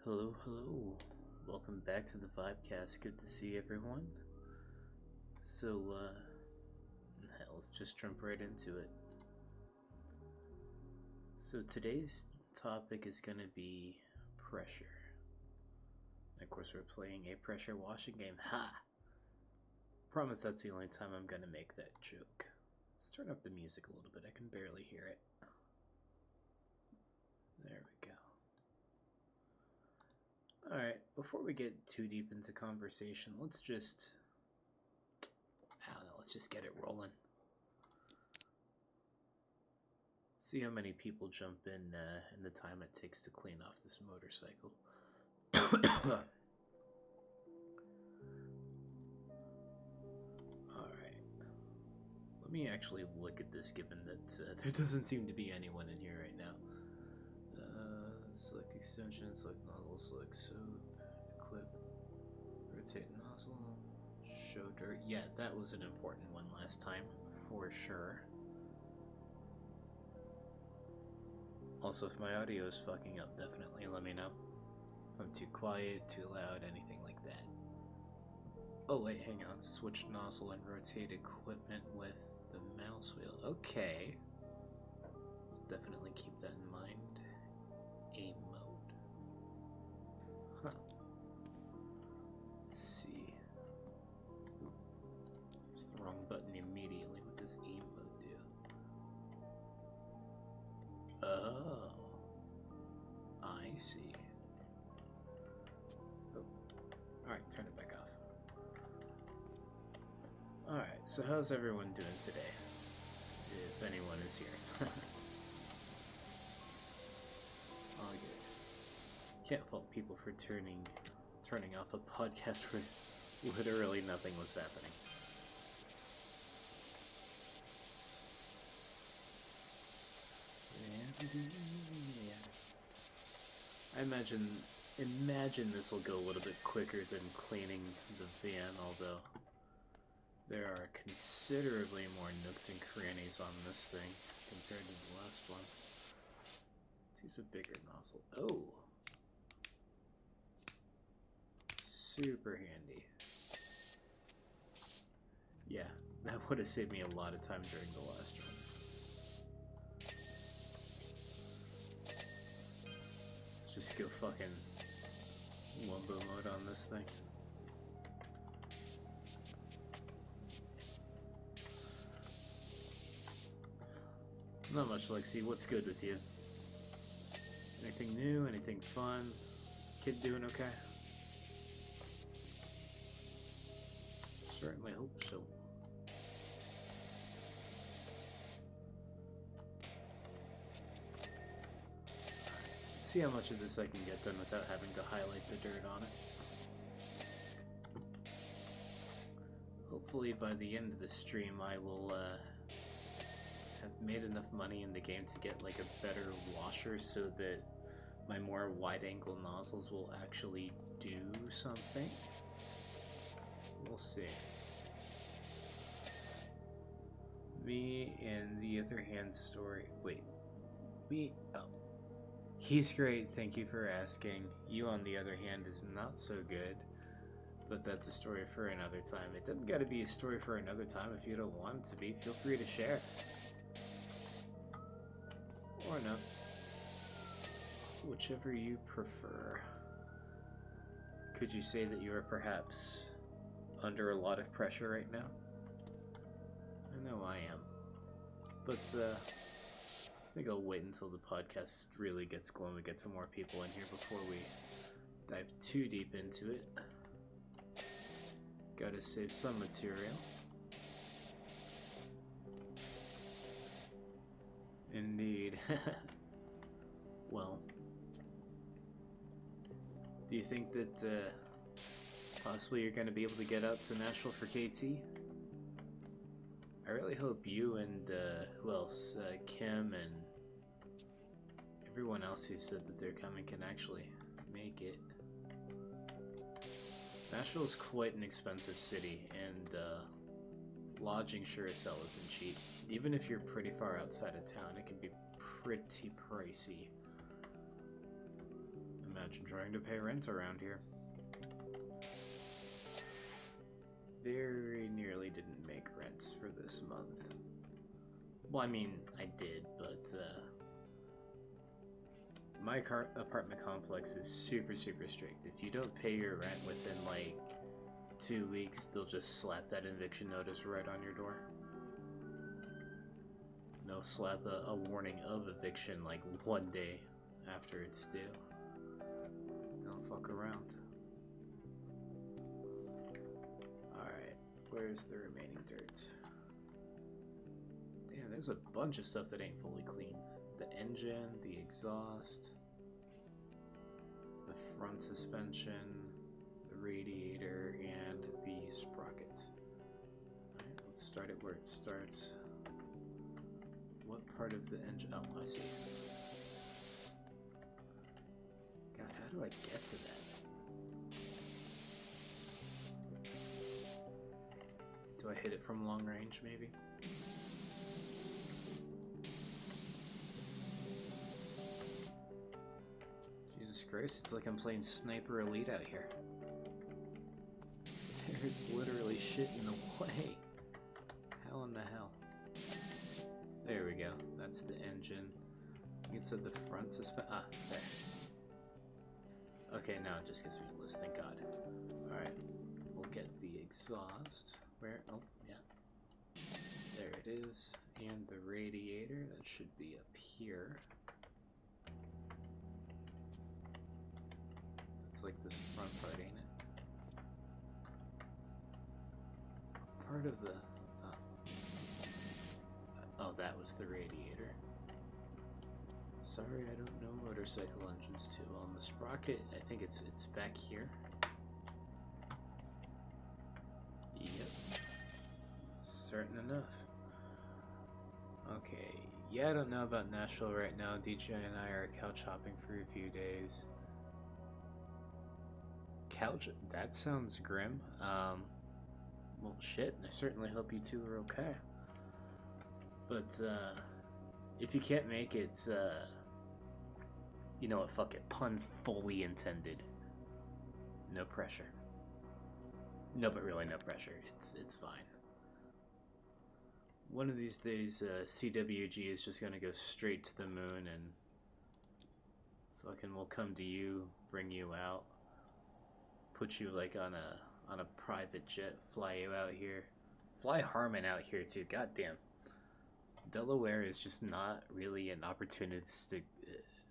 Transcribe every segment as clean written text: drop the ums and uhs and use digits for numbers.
Hello, hello. Welcome back to the Vibecast. Good to see everyone. So, let's just jump right into it. So today's topic is going to be pressure. And of course, we're playing a pressure washing game. Ha! Promise that's the only time I'm going to make that joke. Let's turn up the music a little bit. I can barely hear it. There we go. Alright, before we get too deep into conversation, let's just, let's just get it rolling. See how many people jump in the time it takes to clean off this motorcycle. Alright. Let me actually look at this, given that there doesn't seem to be anyone in here right now. Select extension, select nozzle, select soap, equip, rotate nozzle, show dirt. Yeah, that was an important one last time, for sure. Also, if my audio is fucking up, definitely let me know. If I'm too quiet, too loud, anything like that. Oh wait, hang on. Switch nozzle and rotate equipment with the mouse wheel. Okay. Definitely keep that in mind. Aim mode. Huh. Let's see. There's the wrong button immediately. What does aim mode do? Oh. I see. Oh. Alright, turn it back off. Alright, so how's everyone doing today? If anyone is here. All good. Can't fault people for turning off a podcast where literally nothing was happening. I imagine this will go a little bit quicker than cleaning the van, although there are considerably more nooks and crannies on this thing compared to the last one. Let's use a bigger nozzle. Oh! Super handy. Yeah, that would have saved me a lot of time during the last run. Let's just go fucking Wumbo mode on this thing. Not much, Lexi. What's good with you? Anything new? Anything fun? Kid doing okay? Certainly hope so. See how much of this I can get done without having to highlight the dirt on it. Hopefully by the end of the stream I will have made enough money in the game to get like a better washer so that my more wide-angle nozzles will actually do something. We'll see. Me and the other hand story. Wait. Oh. He's great, thank you for asking. You, on the other hand, is not so good. But that's a story for another time. It doesn't gotta be a story for another time if you don't want it to be. Feel free to share. Or not. Whichever you prefer. Could you say that you are perhaps under a lot of pressure right now? I know I am. But, I think I'll wait until the podcast really gets going. We get some more people in here before we dive too deep into it. Gotta save some material. Indeed. Well, do you think that possibly you're going to be able to get out to Nashville for KT? I really hope you and who else? Kim and everyone else who said that they're coming can actually make it. Nashville is quite an expensive city, and lodging sure as hell isn't cheap. Even if you're pretty far outside of town, it can be pretty pricey. much trying to pay rent around here. Very nearly didn't make rents for this month. Well, I mean, I did, but my apartment complex is super strict. If you don't pay your rent within like 2 weeks, they'll just slap that eviction notice right on your door. And they'll slap a warning of eviction like 1 day after it's due. Don't fuck around. Alright, where's the remaining dirt? Damn, there's a bunch of stuff that ain't fully clean. The engine, the exhaust, the front suspension, the radiator, and the sprocket. Alright, let's start it where it starts. What part of the engine? Oh, I see. God, how do I get to that? Do I hit it from long range, maybe? Jesus Christ, it's like I'm playing Sniper Elite out here. There's literally shit in the way. How in the hell? There we go. That's the engine. It's at the front suspension. Ah, there. Okay, now it just gives me a list, thank God. Alright, we'll get the exhaust. Where? Oh, yeah. There it is. And the radiator, that should be up here. It's like this front part, ain't it? Part of the... Oh, that was the radiator. Sorry, I don't know motorcycle engines too well. On the sprocket, I think it's back here. Yep. Certain enough. Okay. Yeah, I don't know about Nashville right now. DJ and I are couch hopping for a few days. Couch? That sounds grim. Well, shit. I certainly hope you two are okay. But, if you can't make it, you know what, fuck it, pun fully intended. No pressure. No, but really no pressure, it's fine. One of these days, CWG is just gonna go straight to the moon and fucking we'll come to you, bring you out, put you like on a private jet, fly you out here. Fly Harmon out here too, goddamn. Delaware is just not really an opportunistic,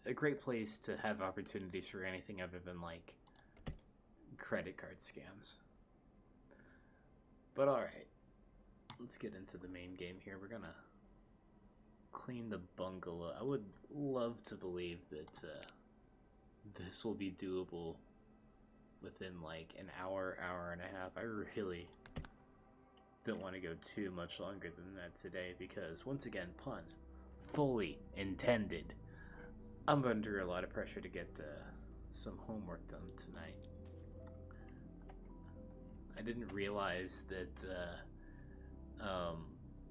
a great place to have opportunities for anything other than like credit card scams. But alright, let's get into the main game here. We're gonna clean the bungalow. I would love to believe that this will be doable within like an hour, hour and a half. I really don't want to go too much longer than that today because, once again, pun fully intended. I'm under a lot of pressure to get some homework done tonight. I didn't realize that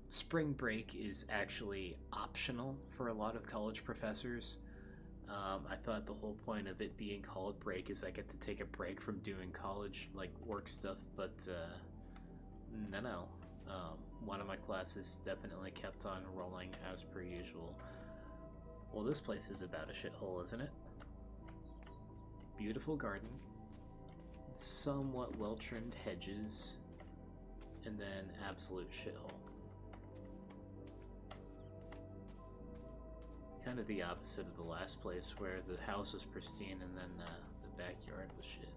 spring break is actually optional for a lot of college professors. I thought the whole point of it being called break is I get to take a break from doing college, like work stuff, but no. One of my classes definitely kept on rolling as per usual. Well, this place is about a shithole, isn't it? Beautiful garden, somewhat well-trimmed hedges, and then absolute shithole. Kind of the opposite of the last place where the house was pristine and then the backyard was shit.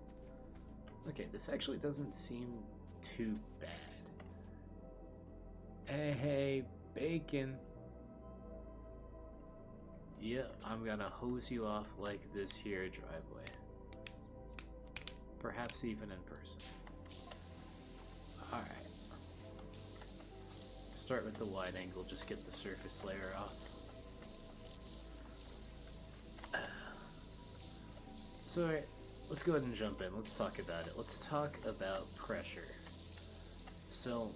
Okay, this actually doesn't seem too bad. Hey, bacon. Yeah, I'm gonna hose you off like this here driveway. Perhaps even in person. Alright. Start with the wide angle, just get the surface layer off. So, alright, let's go ahead and jump in. Let's talk about it. Let's talk about pressure. So,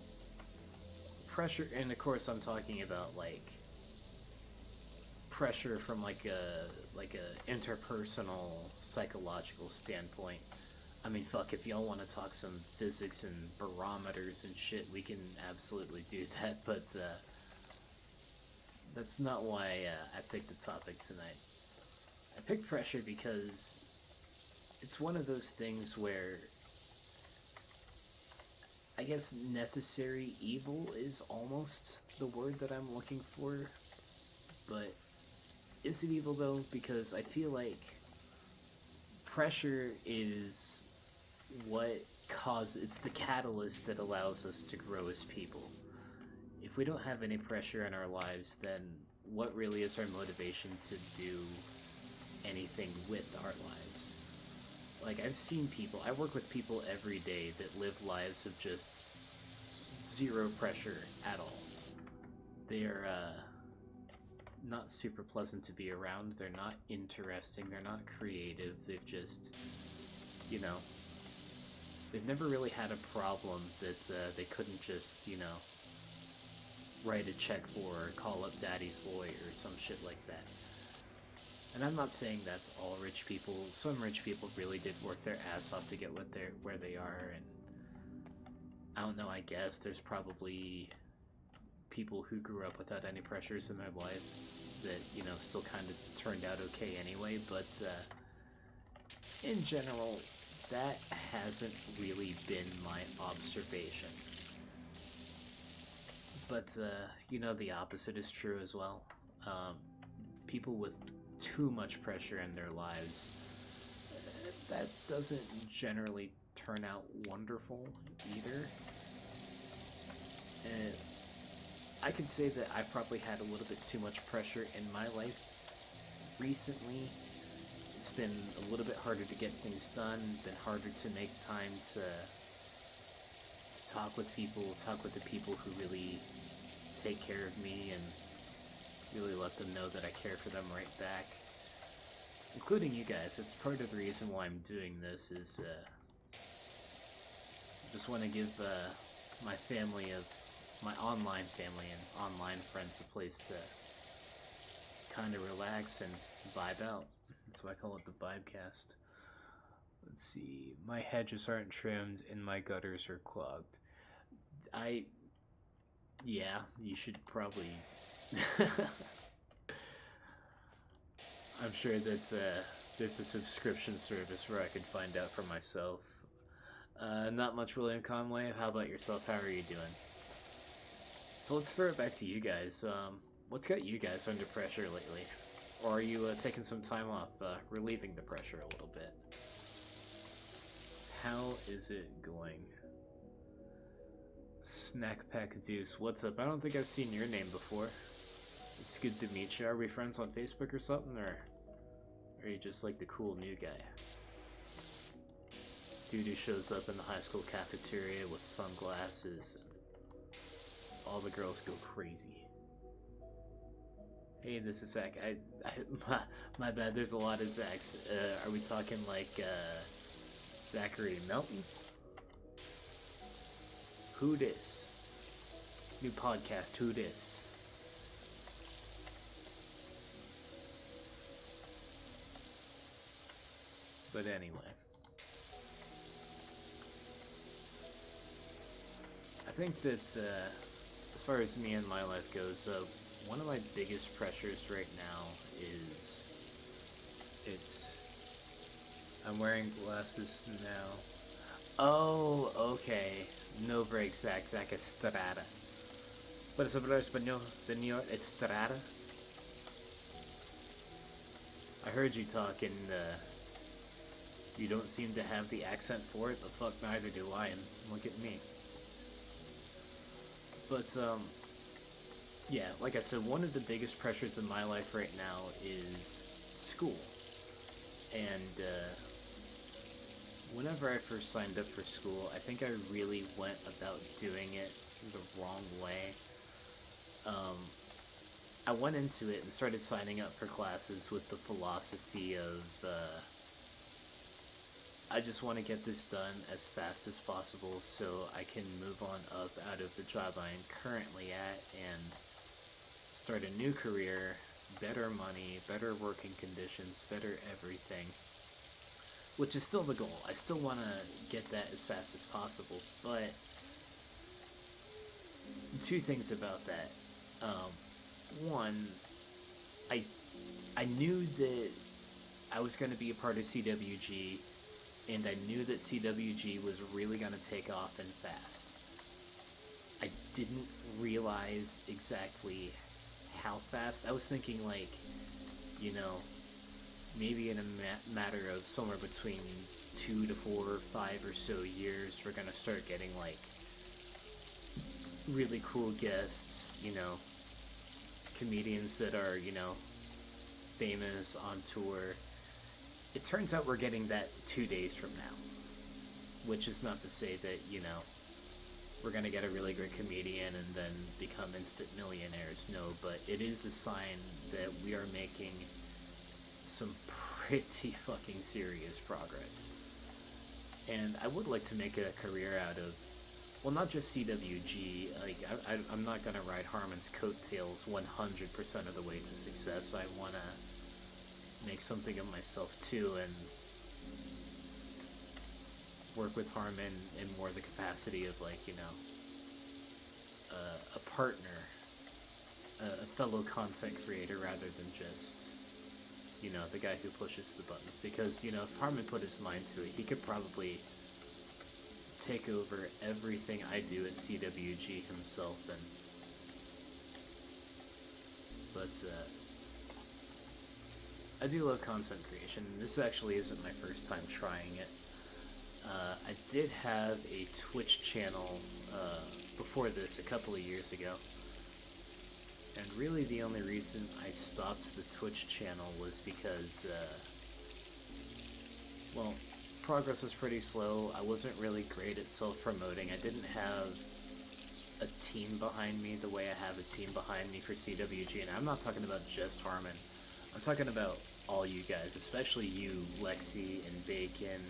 pressure, and of course I'm talking about like pressure from like a interpersonal psychological standpoint. I mean, fuck, if y'all want to talk some physics and barometers and shit, we can absolutely do that, but that's not why I picked the topic tonight. I picked pressure because it's one of those things where I guess necessary evil is almost the word that I'm looking for, but is it evil though? Because I feel like pressure is it's the catalyst that allows us to grow as people. If we don't have any pressure in our lives, then what really is our motivation to do anything with our lives? Like, I've seen people, I work with people every day that live lives of just zero pressure at all. They're not super pleasant to be around, they're not interesting, they're not creative, they've just, you know, they've never really had a problem that they couldn't just, you know, write a check for or call up daddy's lawyer or some shit like that. And I'm not saying that's all rich people. Some rich people really did work their ass off to get where they are, and I don't know, I guess there's probably people who grew up without any pressures in their life that, you know, still kind of turned out okay anyway, but in general, that hasn't really been my observation. But, you know, the opposite is true as well. People with too much pressure in their lives, that doesn't generally turn out wonderful either. And I could say that I've probably had a little bit too much pressure in my life recently. It's been a little bit harder to get things done, been harder to make time to talk with the people who really take care of me and really let them know that I care for them right back, including you guys. It's part of the reason why I'm doing this is just want to give my online family and online friends a place to kind of relax and vibe out. That's why I call it the Vibecast. Let's see. My hedges aren't trimmed and my gutters are clogged. Yeah, you should probably... I'm sure that there's a subscription service where I could find out for myself. Not much, William Conway. How about yourself? How are you doing? So let's throw it back to you guys. What's got you guys under pressure lately? Or are you taking some time off, relieving the pressure a little bit? How is it going? Snack Pack Deuce, what's up? I don't think I've seen your name before. It's good to meet you. Are we friends on Facebook or something, or are you just like the cool new guy? Dude who shows up in the high school cafeteria with sunglasses and all the girls go crazy. Hey, this is Zach. My bad, there's a lot of Zachs. Are we talking like Zachary Melton? Who dis? New podcast, who dis? But anyway. I think that as far as me and my life goes, one of my biggest pressures right now is I'm wearing glasses now. Oh, okay. No break, Zach Estrada. ¿Puedes hablar español, señor Estrada? I heard you talking, you don't seem to have the accent for it, but fuck, neither do I, and look at me. But, yeah, like I said, one of the biggest pressures in my life right now is school. And, whenever I first signed up for school, I think I really went about doing it the wrong way. I went into it and started signing up for classes with the philosophy of, I just want to get this done as fast as possible so I can move on up out of the job I am currently at and start a new career better money, better working conditions, better everything. Which is still the goal. I still want to get that as fast as possible, but two things about that. One, I knew that I was going to be a part of CWG, and I knew that CWG was really going to take off and fast. I didn't realize exactly how fast. I was thinking, like, you know, maybe in a matter of somewhere between 2 to 4 or 5 or so years, we're going to start getting, like, really cool guests, you know, comedians that are, you know, famous on tour. It turns out we're getting that 2 days from now, which is not to say that, you know, we're going to get a really great comedian and then become instant millionaires. No, but it is a sign that we are making some pretty fucking serious progress. And I would like to make a career out of, well, not just CWG. Like, I'm not going to ride Harmon's coattails 100% of the way to success. I want to make something of myself too, and work with Harmon in more the capacity of, like, you know, a partner, a fellow content creator, rather than just, you know, the guy who pushes the buttons. Because, you know, if Harmon put his mind to it, he could probably take over everything I do at CWG himself. And but I do love content creation. This actually isn't my first time trying it. I did have a Twitch channel before this, a couple of years ago. And really the only reason I stopped the Twitch channel was because, well, progress was pretty slow. I wasn't really great at self-promoting. I didn't have a team behind me the way I have a team behind me for CWG. And I'm not talking about just Harmon. I'm talking about all you guys, especially you, Lexi and Bacon,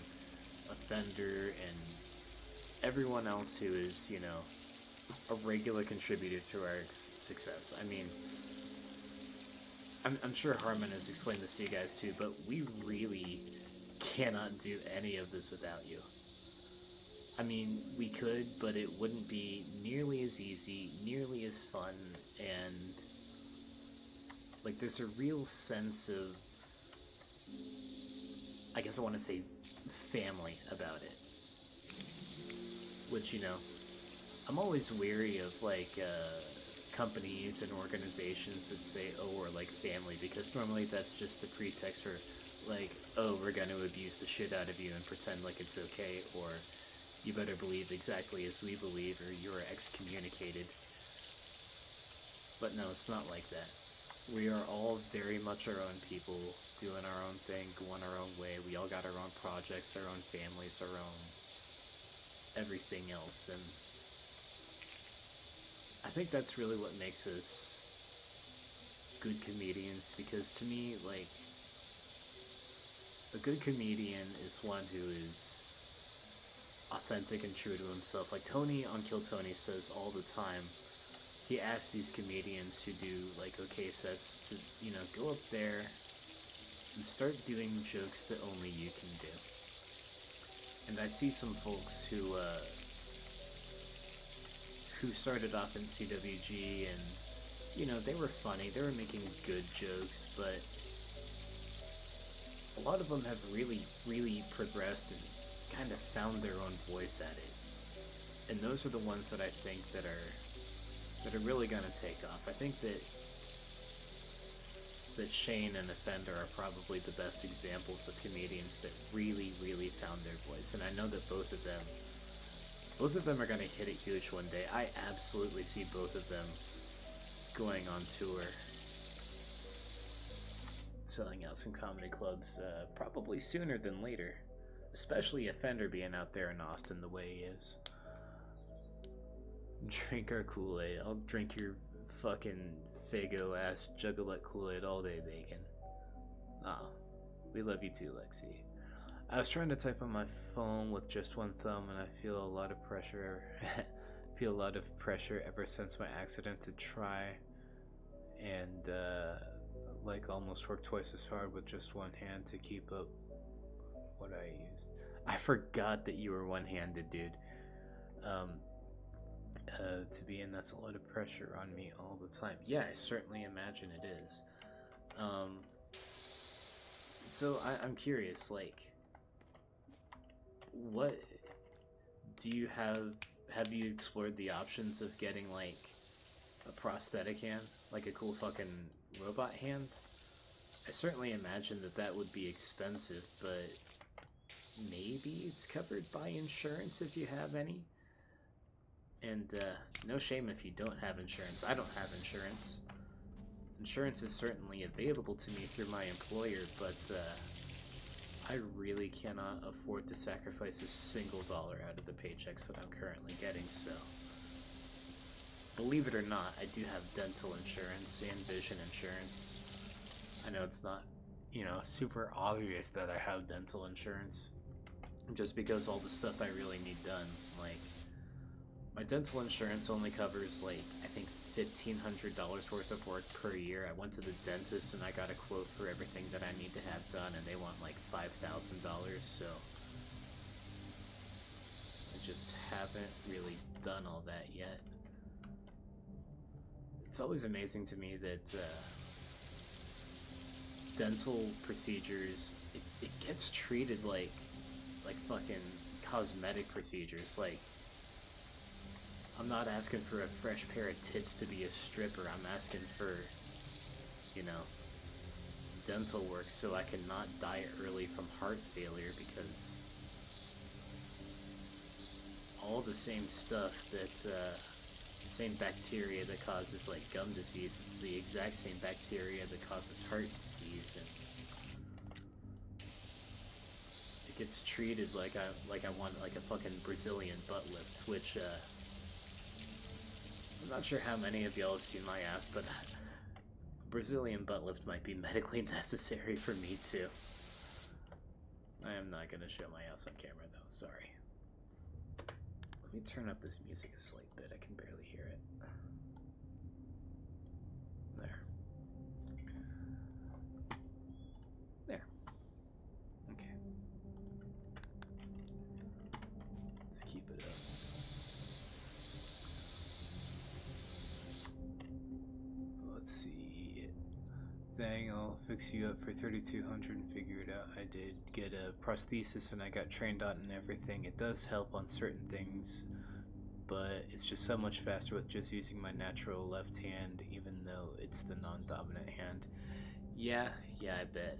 Offender, and everyone else who is, you know, a regular contributor to our success. I mean, I'm sure Harmon has explained this to you guys too, but we really cannot do any of this without you. I mean, we could, but it wouldn't be nearly as easy, nearly as fun, and, like, there's a real sense of, I guess I want to say, family about it. Which, you know, I'm always weary of, like, companies and organizations that say, oh, we're like family, because normally that's just the pretext for, like, oh, we're going to abuse the shit out of you and pretend like it's okay, or you better believe exactly as we believe, or you're excommunicated. But no, it's not like that. We are all very much our own people, doing our own thing, going our own way. We all got our own projects, our own families, our own everything else, and I think that's really what makes us good comedians, because to me, like, a good comedian is one who is authentic and true to himself. Like Tony on Kill Tony says all the time, he asks these comedians who do, like, okay sets to, you know, go up there and start doing jokes that only you can do. And I see some folks who started off in CWG, and, you know, they were funny, they were making good jokes, but a lot of them have really, really progressed and kind of found their own voice at it. And those are the ones that I think that are really going to take off. I think that Shane and Offender are probably the best examples of comedians that really, really found their voice. And I know that both of them are going to hit it huge one day. I absolutely see both of them going on tour, selling out some comedy clubs, probably sooner than later. Especially Offender being out there in Austin the way he is. Drink our Kool-Aid. I'll drink your fucking Fago-ass Juggalette Kool-Aid all day, Bacon. Ah, we love you too, Lexi. I was trying to type on my phone with just one thumb, and I feel a lot of pressure. ever since my accident to try and like almost work twice as hard with just one hand to keep up what I used. I forgot that you were one-handed, dude. To be in, that's a lot of pressure on me all the time. Yeah, I certainly imagine it is. So I'm curious, like, what do you have you explored the options of getting, like, a prosthetic hand? Like a cool fucking robot hand? I certainly imagine that that would be expensive, but maybe it's covered by insurance if you have any? And, no shame if you don't have insurance. I don't have insurance. Insurance is certainly available to me through my employer, but, I really cannot afford to sacrifice a single dollar out of the paychecks that I'm currently getting, so... Believe it or not, I do have dental insurance and vision insurance. I know it's not, you know, super obvious that I have dental insurance, just because all the stuff I really need done, like... My dental insurance only covers, like, I think $1,500 worth of work per year. I went to the dentist and I got a quote for everything that I need to have done, and they want like $5,000, so I just haven't really done all that yet. It's always amazing to me that dental procedures, it gets treated like fucking cosmetic procedures. Like, I'm not asking for a fresh pair of tits to be a stripper. I'm asking for, you know, dental work so I can not die early from heart failure, because all the same stuff that, the same bacteria that causes, like, gum disease, it's the exact same bacteria that causes heart disease, and it gets treated like I want, like, a fucking Brazilian butt lift, which, I'm not sure how many of y'all have seen my ass, but Brazilian butt lift might be medically necessary for me too. I am not gonna show my ass on camera though, sorry. Let me turn up this music a slight bit, I can barely hear it. There. There. Okay. Let's keep it up. Thing, I'll fix you up for 3,200 and figure it out. I did get a prosthesis and I got trained on it and everything. It does help on certain things, but it's just so much faster with just using my natural left hand, even though it's the non-dominant hand. Yeah, I bet.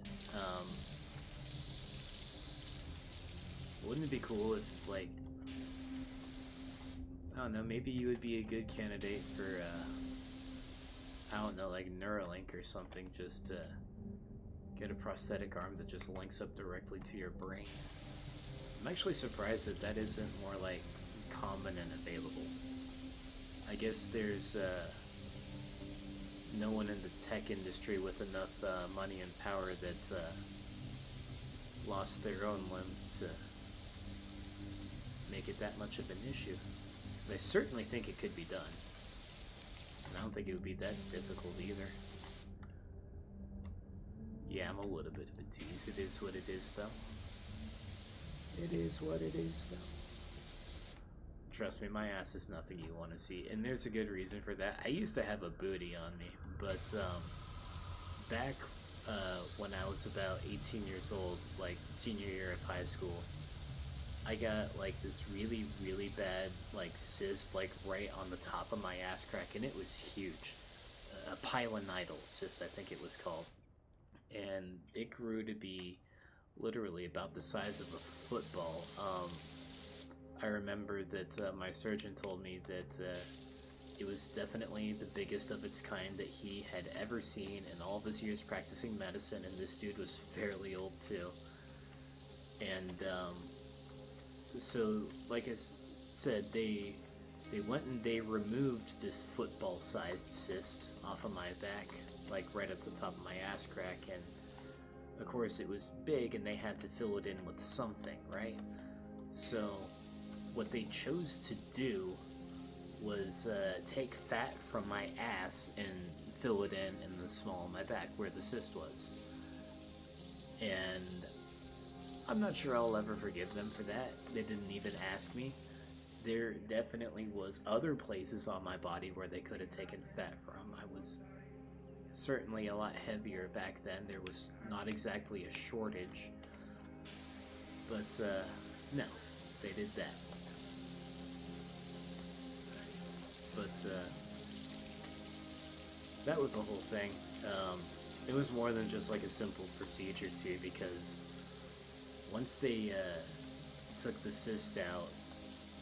Wouldn't it be cool if, like, I don't know, maybe you would be a good candidate for, I don't know, like Neuralink or something, just to get a prosthetic arm that just links up directly to your brain. I'm actually surprised that that isn't more, like, common and available. I guess there's no one in the tech industry with enough money and power that lost their own limb to make it that much of an issue. 'Cause I certainly think it could be done. I don't think it would be that difficult either. Yeah, I'm a little bit of a tease. It is what it is, though. It is what it is, though. Trust me, my ass is nothing you want to see, and there's a good reason for that. I used to have a booty on me, but back when I was about 18 years old, like senior year of high school, I got like this really, really bad like cyst like right on the top of my ass crack, and it was huge. A pilonidal cyst, I think it was called. And it grew to be literally about the size of a football. I remember that my surgeon told me that it was definitely the biggest of its kind that he had ever seen in all of his years practicing medicine, and this dude was fairly old too. And so, like I said, they went and they removed this football-sized cyst off of my back, like right at the top of my ass crack, and of course it was big and they had to fill it in with something, right? So what they chose to do was take fat from my ass and fill it in the small of my back where the cyst was. And I'm not sure I'll ever forgive them for that. They didn't even ask me. There definitely was other places on my body where they could have taken fat from. I was certainly a lot heavier back then. There was not exactly a shortage. But, no, they did that. But, that was the whole thing. It was more than just like a simple procedure too, because once they took the cyst out,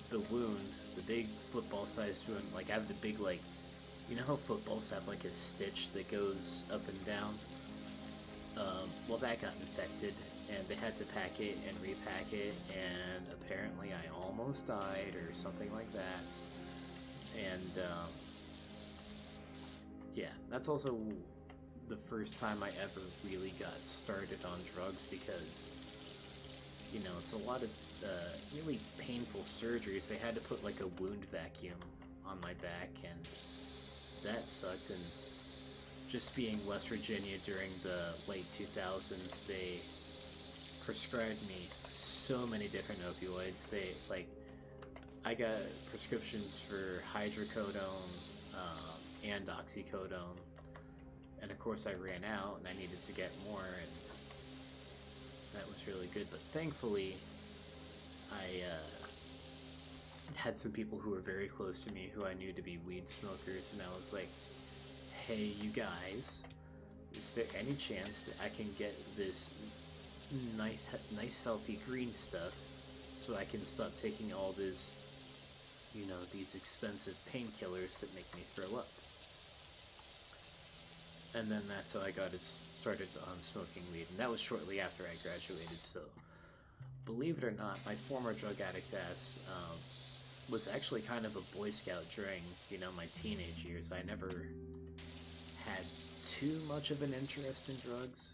the wound, the big football-sized wound, like I have the big, like, you know how footballs have like a stitch that goes up and down? Well, that got infected, and they had to pack it and repack it, and apparently I almost died or something like that. And yeah, that's also the first time I ever really got started on drugs, because, you know, it's a lot of really painful surgeries. They had to put like a wound vacuum on my back, and that sucked. And just being West Virginia during the late 2000s, they prescribed me so many different opioids. They, like, I got prescriptions for hydrocodone and oxycodone, and of course I ran out and I needed to get more, and that was really good. But thankfully I had some people who were very close to me who I knew to be weed smokers, and I was like, hey, you guys, is there any chance that I can get this nice healthy green stuff so I can stop taking all this, you know, these expensive painkillers that make me throw up? And then that's how I got it started on smoking weed, and that was shortly after I graduated. So believe it or not, my former drug addict ass was actually kind of a Boy Scout during, you know, my teenage years. I never had too much of an interest in drugs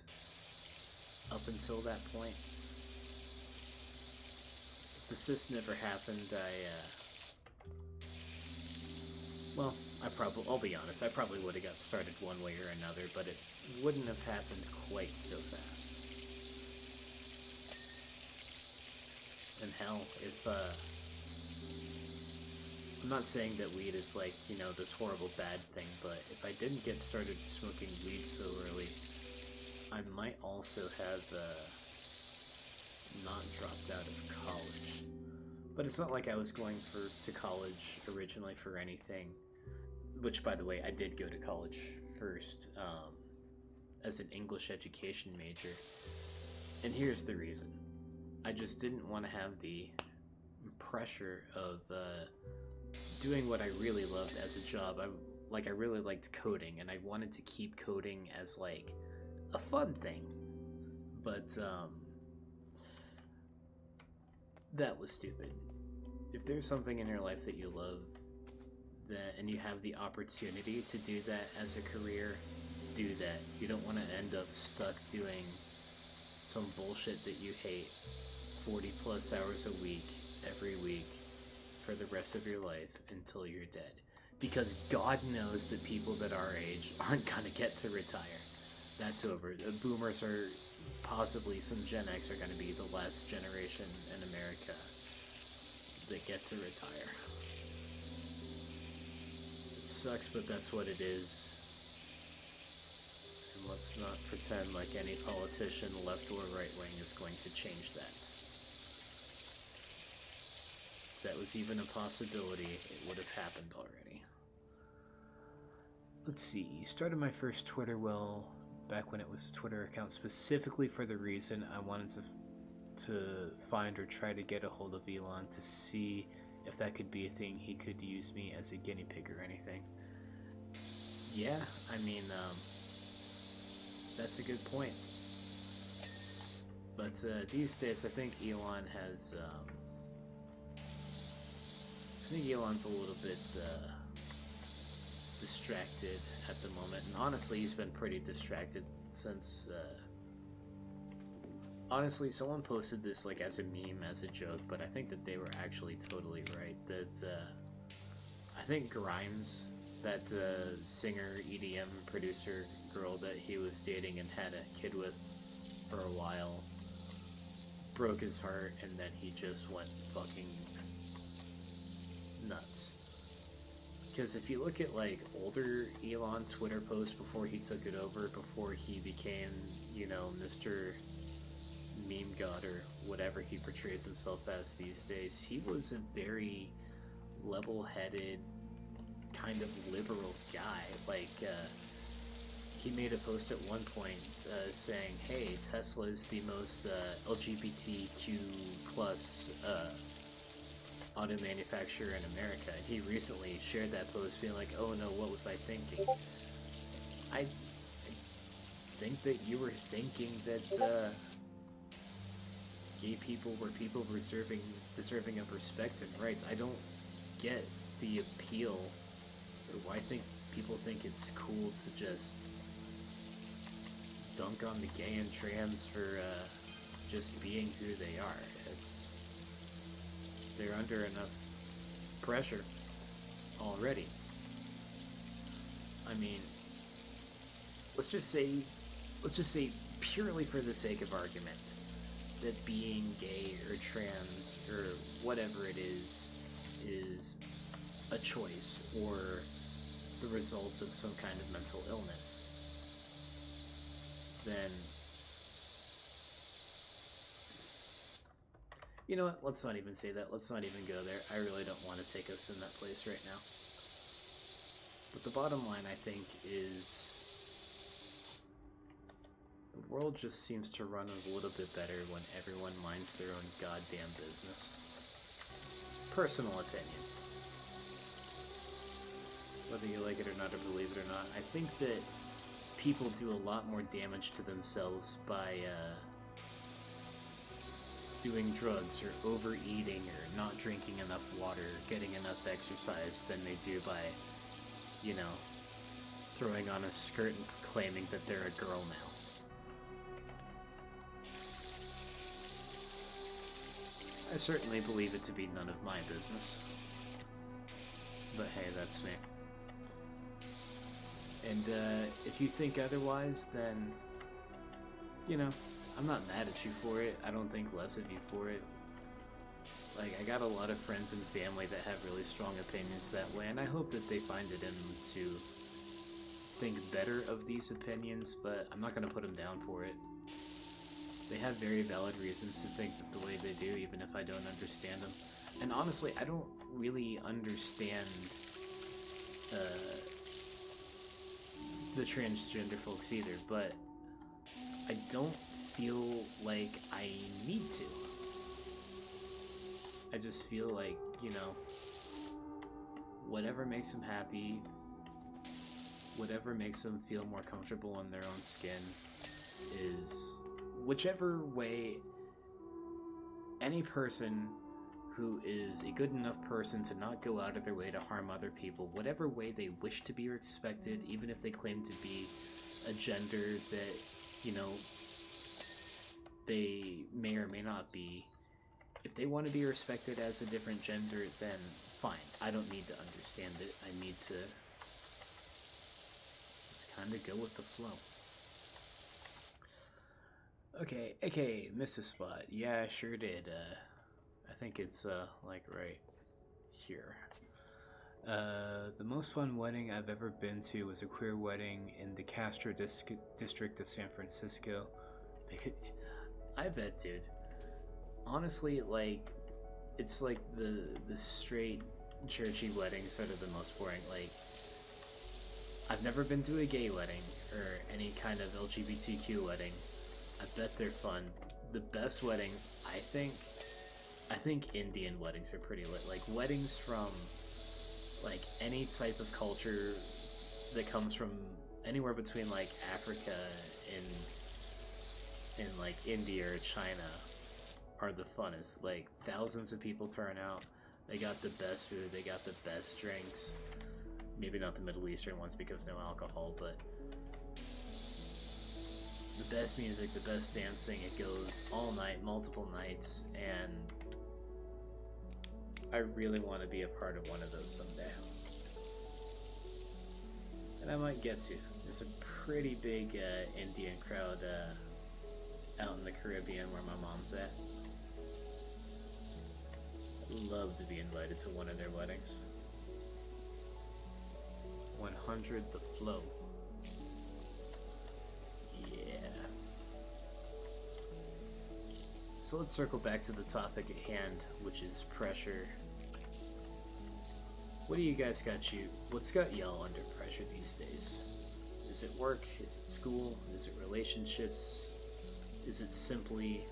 up until that point. If the cyst never happened, well, I'll be honest, I probably would have got started one way or another, but it wouldn't have happened quite so fast. And hell, if, I'm not saying that weed is like, you know, this horrible bad thing, but if I didn't get started smoking weed so early, I might also have, not dropped out of college. But it's not like I was going to college originally for anything. Which, by the way, I did go to college first as an English education major. And here's the reason. I just didn't want to have the pressure of doing what I really loved as a job. I really liked coding, and I wanted to keep coding as like a fun thing. But that was stupid. If there's something in your life that you love, and you have the opportunity to do that as a career, do that. You don't want to end up stuck doing some bullshit that you hate 40 plus hours a week, every week, for the rest of your life until you're dead. Because God knows that people that our age aren't gonna get to retire. That's over. The boomers are, possibly some Gen X are gonna be the last generation in America that get to retire. Sucks, but that's what it is. And let's not pretend like any politician, left or right wing, is going to change that. If that was even a possibility, it would have happened already. Let's see, started my first Twitter, well, back when it was a Twitter account specifically for the reason I wanted to find or try to get a hold of Elon to see if that could be a thing he could use me as a guinea pig or anything. Yeah, I mean, that's a good point. But these days, I think Elon has, I think Elon's a little bit distracted at the moment. And honestly, he's been pretty distracted since, honestly, someone posted this like as a meme, as a joke, but I think that they were actually totally right. That I think Grimes, that singer, EDM producer girl that he was dating and had a kid with for a while, broke his heart, and then he just went fucking nuts. Because if you look at like older Elon Twitter posts before he took it over, before he became, you know, Mr. Meme God or whatever he portrays himself as these days, he was a very level-headed, kind of liberal guy. Like, he made a post at one point saying, hey, Tesla is the most LGBTQ plus auto manufacturer in America. And he recently shared that post being like, oh no, what was I thinking? I think that you were thinking that gay people were people deserving of respect and rights. I don't get the appeal, or why people think it's cool to just dunk on the gay and trans for just being who they are. They're under enough pressure already. I mean, let's just say purely for the sake of argument, that being gay or trans or whatever it is a choice or the result of some kind of mental illness, then, you know what, let's not even say that, let's not even go there. I really don't want to take us in that place right now. But the bottom line, I think, is the world just seems to run a little bit better when everyone minds their own goddamn business. Personal opinion. Whether you like it or not, or believe it or not, I think that people do a lot more damage to themselves by doing drugs or overeating or not drinking enough water or getting enough exercise than they do by, you know, throwing on a skirt and claiming that they're a girl now. I certainly believe it to be none of my business. But hey, that's me. And if you think otherwise, then, you know, I'm not mad at you for it. I don't think less of you for it. Like, I got a lot of friends and family that have really strong opinions that way, and I hope that they find it in them to think better of these opinions, but I'm not going to put them down for it. They have very valid reasons to think that the way they do, even if I don't understand them. And honestly, I don't really understand the transgender folks either, but I don't feel like I need to. I just feel like, you know, whatever makes them happy, whatever makes them feel more comfortable in their own skin is whichever way any person who is a good enough person to not go out of their way to harm other people, whatever way they wish to be respected, even if they claim to be a gender that, you know, they may or may not be, if they want to be respected as a different gender, then fine. I don't need to understand it. I need to just kind of go with the flow. Okay, aka missed a spot. Yeah, I sure did. I think it's like right here. The most fun wedding I've ever been to was a queer wedding in the Castro district of San Francisco. I bet, dude. Honestly, like, it's like the straight churchy weddings that are the most boring. Like, I've never been to a gay wedding or any kind of LGBTQ wedding. I bet they're fun. The best weddings, I think Indian weddings are pretty lit. Like, weddings from, like, any type of culture that comes from anywhere between, like, Africa and like, India or China are the funnest. Like, thousands of people turn out. They got the best food. They got the best drinks. Maybe not the Middle Eastern ones because no alcohol, but the best music, the best dancing. It goes all night, multiple nights, and I really want to be a part of one of those someday. And I might get to. There's a pretty big Indian crowd out in the Caribbean where my mom's at. I'd love to be invited to one of their weddings. 100 the flow. Yeah. So let's circle back to the topic at hand, which is pressure. What do you guys got you? What's got y'all under pressure these days? Is it work? Is it school? Is it relationships? Is it simply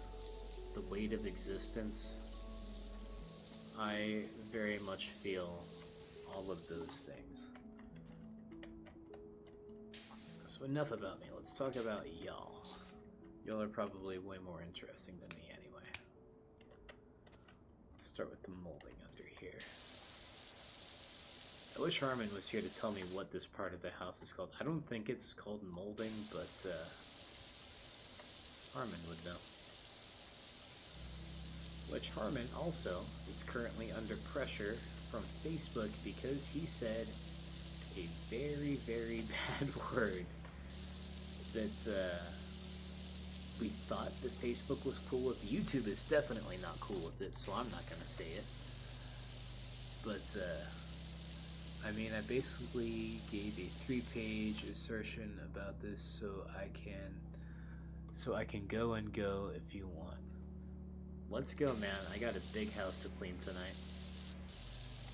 the weight of existence? I very much feel all of those things. So enough about me. Let's talk about y'all. Y'all are probably way more interesting than me anyway. Let's start with the molding under here. I wish Harmon was here to tell me what this part of the house is called. I don't think it's called molding, but Harmon would know. Which Harmon also is currently under pressure from Facebook because he said a very, very bad word that we thought that Facebook was cool with. YouTube is definitely not cool with it, so I'm not going to say it. But, I mean, I basically gave a 3-page assertion about this so I can go and go if you want. Let's go, man. I got a big house to clean tonight.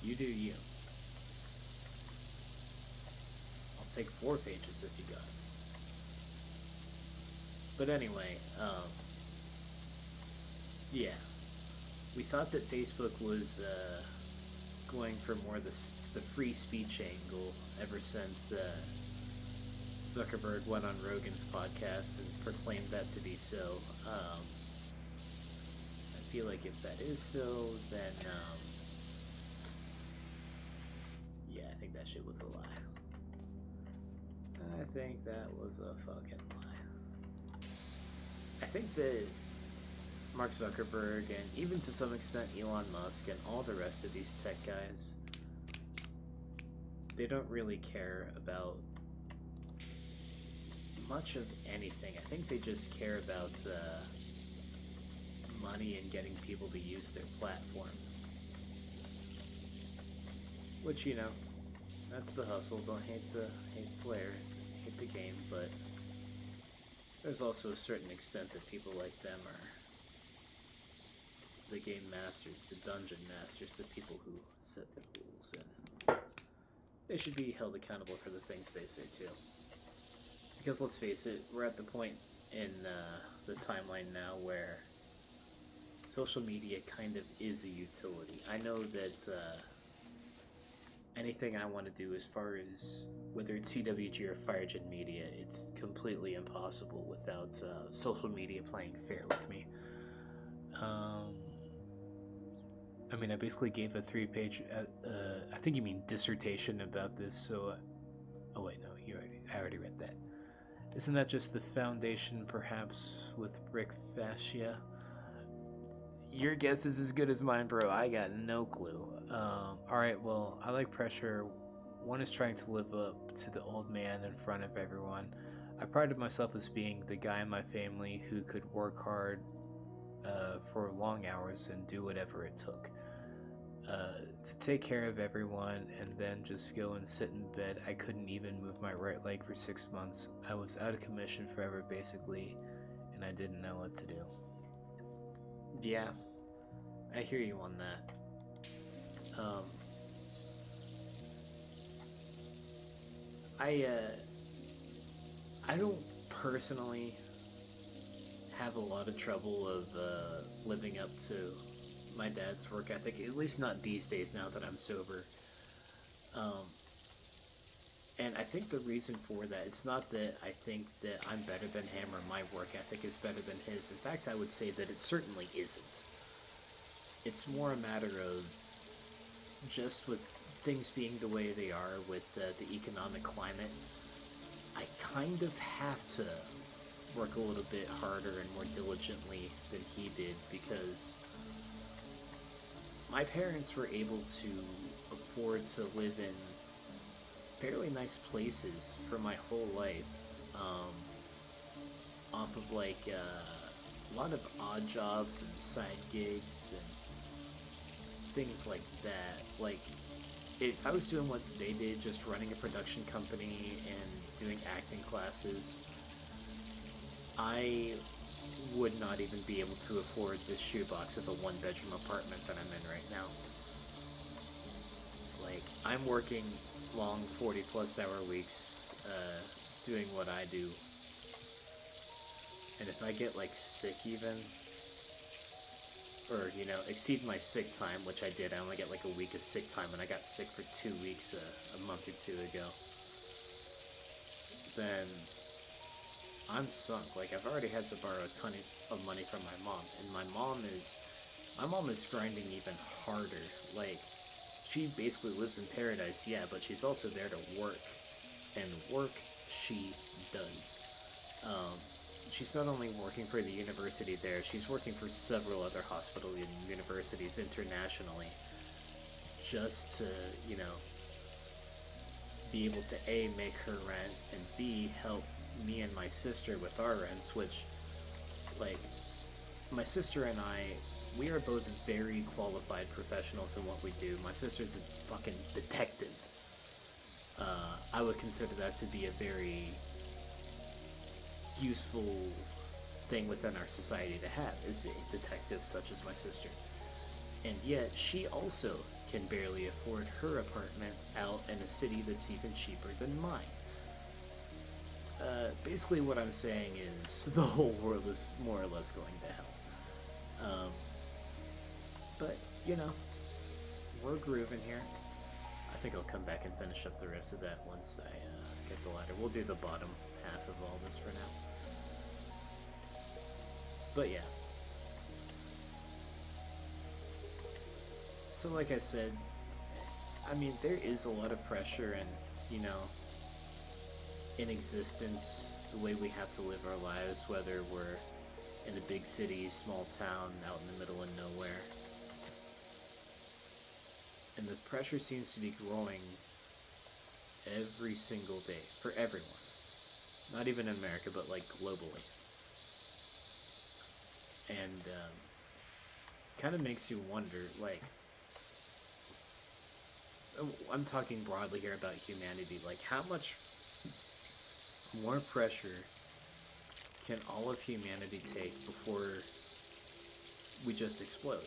You do you. I'll take 4 pages if you got it. But anyway, yeah. We thought that Facebook was going for more the free speech angle ever since Zuckerberg went on Rogan's podcast and proclaimed that to be so. I feel like if that is so, then yeah, I think that shit was a lie. I think that was a fucking lie. I think that Mark Zuckerberg and even to some extent Elon Musk and all the rest of these tech guys, they don't really care about much of anything. I think they just care about money and getting people to use their platform. Which, you know, that's the hustle. Don't hate the player, hate the game, but there's also a certain extent that people like them are the game masters, the dungeon masters, the people who set the rules, and they should be held accountable for the things they say too. Because let's face it, we're at the point in the timeline now where social media kind of is a utility. I know that anything I want to do as far as whether it's CWG or FireDjinn media, it's completely impossible without social media playing fair with me. I mean, I basically gave a 3-page, I think you mean dissertation about this, so, oh wait, no, I already read that. Isn't that just the foundation, perhaps, with brick fascia? Your guess is as good as mine, bro. I got no clue. Alright, well, I like pressure. One is trying to live up to the old man in front of everyone. I prided myself as being the guy in my family who could work hard for long hours and do whatever it took. To take care of everyone and then just go and sit in bed. I couldn't even move my right leg for 6 months. I was out of commission forever, basically, and I didn't know what to do. Yeah, I hear you on that. I don't personally have a lot of trouble of living up to my dad's work ethic, at least not these days now that I'm sober. And I think the reason for that, it's not that I think that I'm better than him or my work ethic is better than his. In fact, I would say that it certainly isn't. It's more a matter of just with things being the way they are with the economic climate, I kind of have to work a little bit harder and more diligently than he did because my parents were able to afford to live in fairly nice places for my whole life. Off of like a lot of odd jobs and side gigs and things like that. Like, if I was doing what they did, just running a production company and doing acting classes, I would not even be able to afford this shoebox of a one-bedroom apartment that I'm in right now. Like, I'm working long 40-plus hour weeks doing what I do. And if I get, like, sick even, or, you know, exceed my sick time, which I did, I only get, like, a week of sick time, and I got sick for 2 weeks a month or two ago, then I'm sunk. Like, I've already had to borrow a ton of money from my mom, and my mom is grinding even harder. Like, she basically lives in paradise, yeah, but she's also there to work, and work she does. She's not only working for the university there, she's working for several other hospitals and universities internationally, just to, you know, be able to A, make her rent, and B, help me and my sister with our rents, which, like, my sister and I, we are both very qualified professionals in what we do. My sister's a fucking detective. I would consider that to be a very useful thing within our society to have, is a detective such as my sister. And yet, she also can barely afford her apartment out in a city that's even cheaper than mine. Basically what I'm saying is the whole world is more or less going to hell. But, you know, we're grooving here. I think I'll come back and finish up the rest of that once I get the ladder. We'll do the bottom half of all this for now. But yeah. So like I said, I mean, there is a lot of pressure and, you know, in existence, the way we have to live our lives, whether we're in a big city, small town, out in the middle of nowhere. And the pressure seems to be growing every single day for everyone. Not even in America, but like globally. And kind of makes you wonder, like, I'm talking broadly here about humanity, like how much more pressure can all of humanity take before we just explode?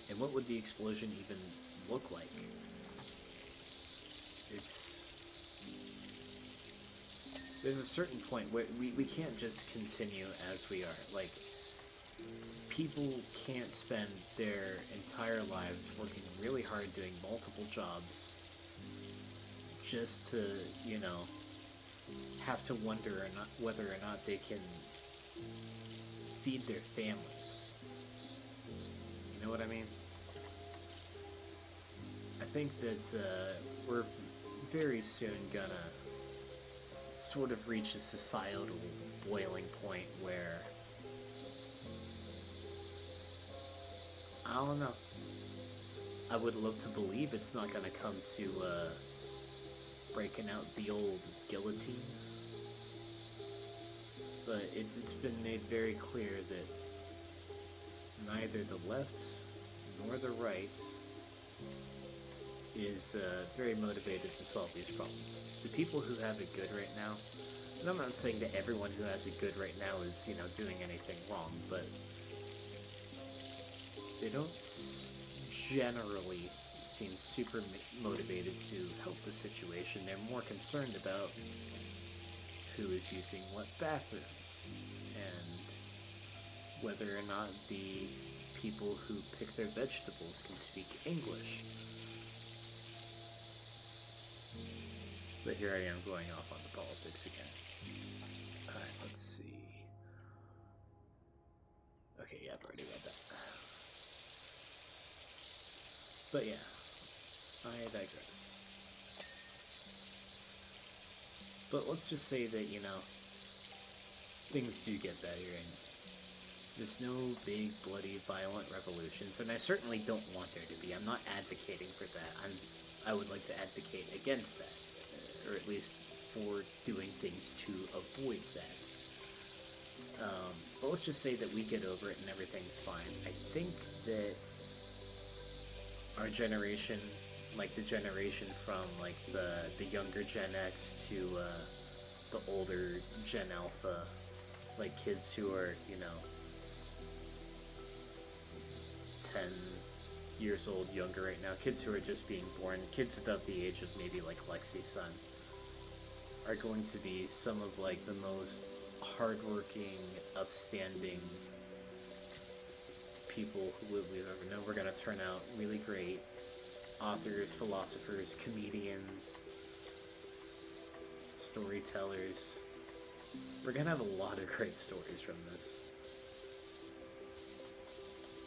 And what would the explosion even look like? There's a certain point where we can't just continue as we are. Like, people can't spend their entire lives working really hard doing multiple jobs just to, you know, have to wonder or not whether or not they can feed their families. You know what I mean? I think that we're very soon gonna sort of reach a societal boiling point where, I don't know. I would love to believe it's not gonna come to breaking out the old guillotine. But it's been made very clear that neither the left nor the right is very motivated to solve these problems. The people who have it good right now, and I'm not saying that everyone who has it good right now is, you know, doing anything wrong, but they don't generally seem super motivated to help the situation. They're more concerned about who is using what bathroom and whether or not the people who pick their vegetables can speak English. But here I am going off on the politics again. Alright, let's see. Okay, yeah, I've already read that. But yeah, I digress. But let's just say that, you know, things do get better and there's no big, bloody, violent revolutions, and I certainly don't want there to be. I'm not advocating for that. I would like to advocate against that. or at least for doing things to avoid that. But let's just say that we get over it and everything's fine. I think that our generation, like the generation from like the younger Gen X to the older Gen Alpha, like kids who are, you know, 10 years old, younger right now, kids who are just being born, kids about the age of maybe like Lexi's son, are going to be some of like the most hardworking, upstanding people who we've ever known. We're going to turn out really great authors, philosophers, comedians, storytellers. We're going to have a lot of great stories from this.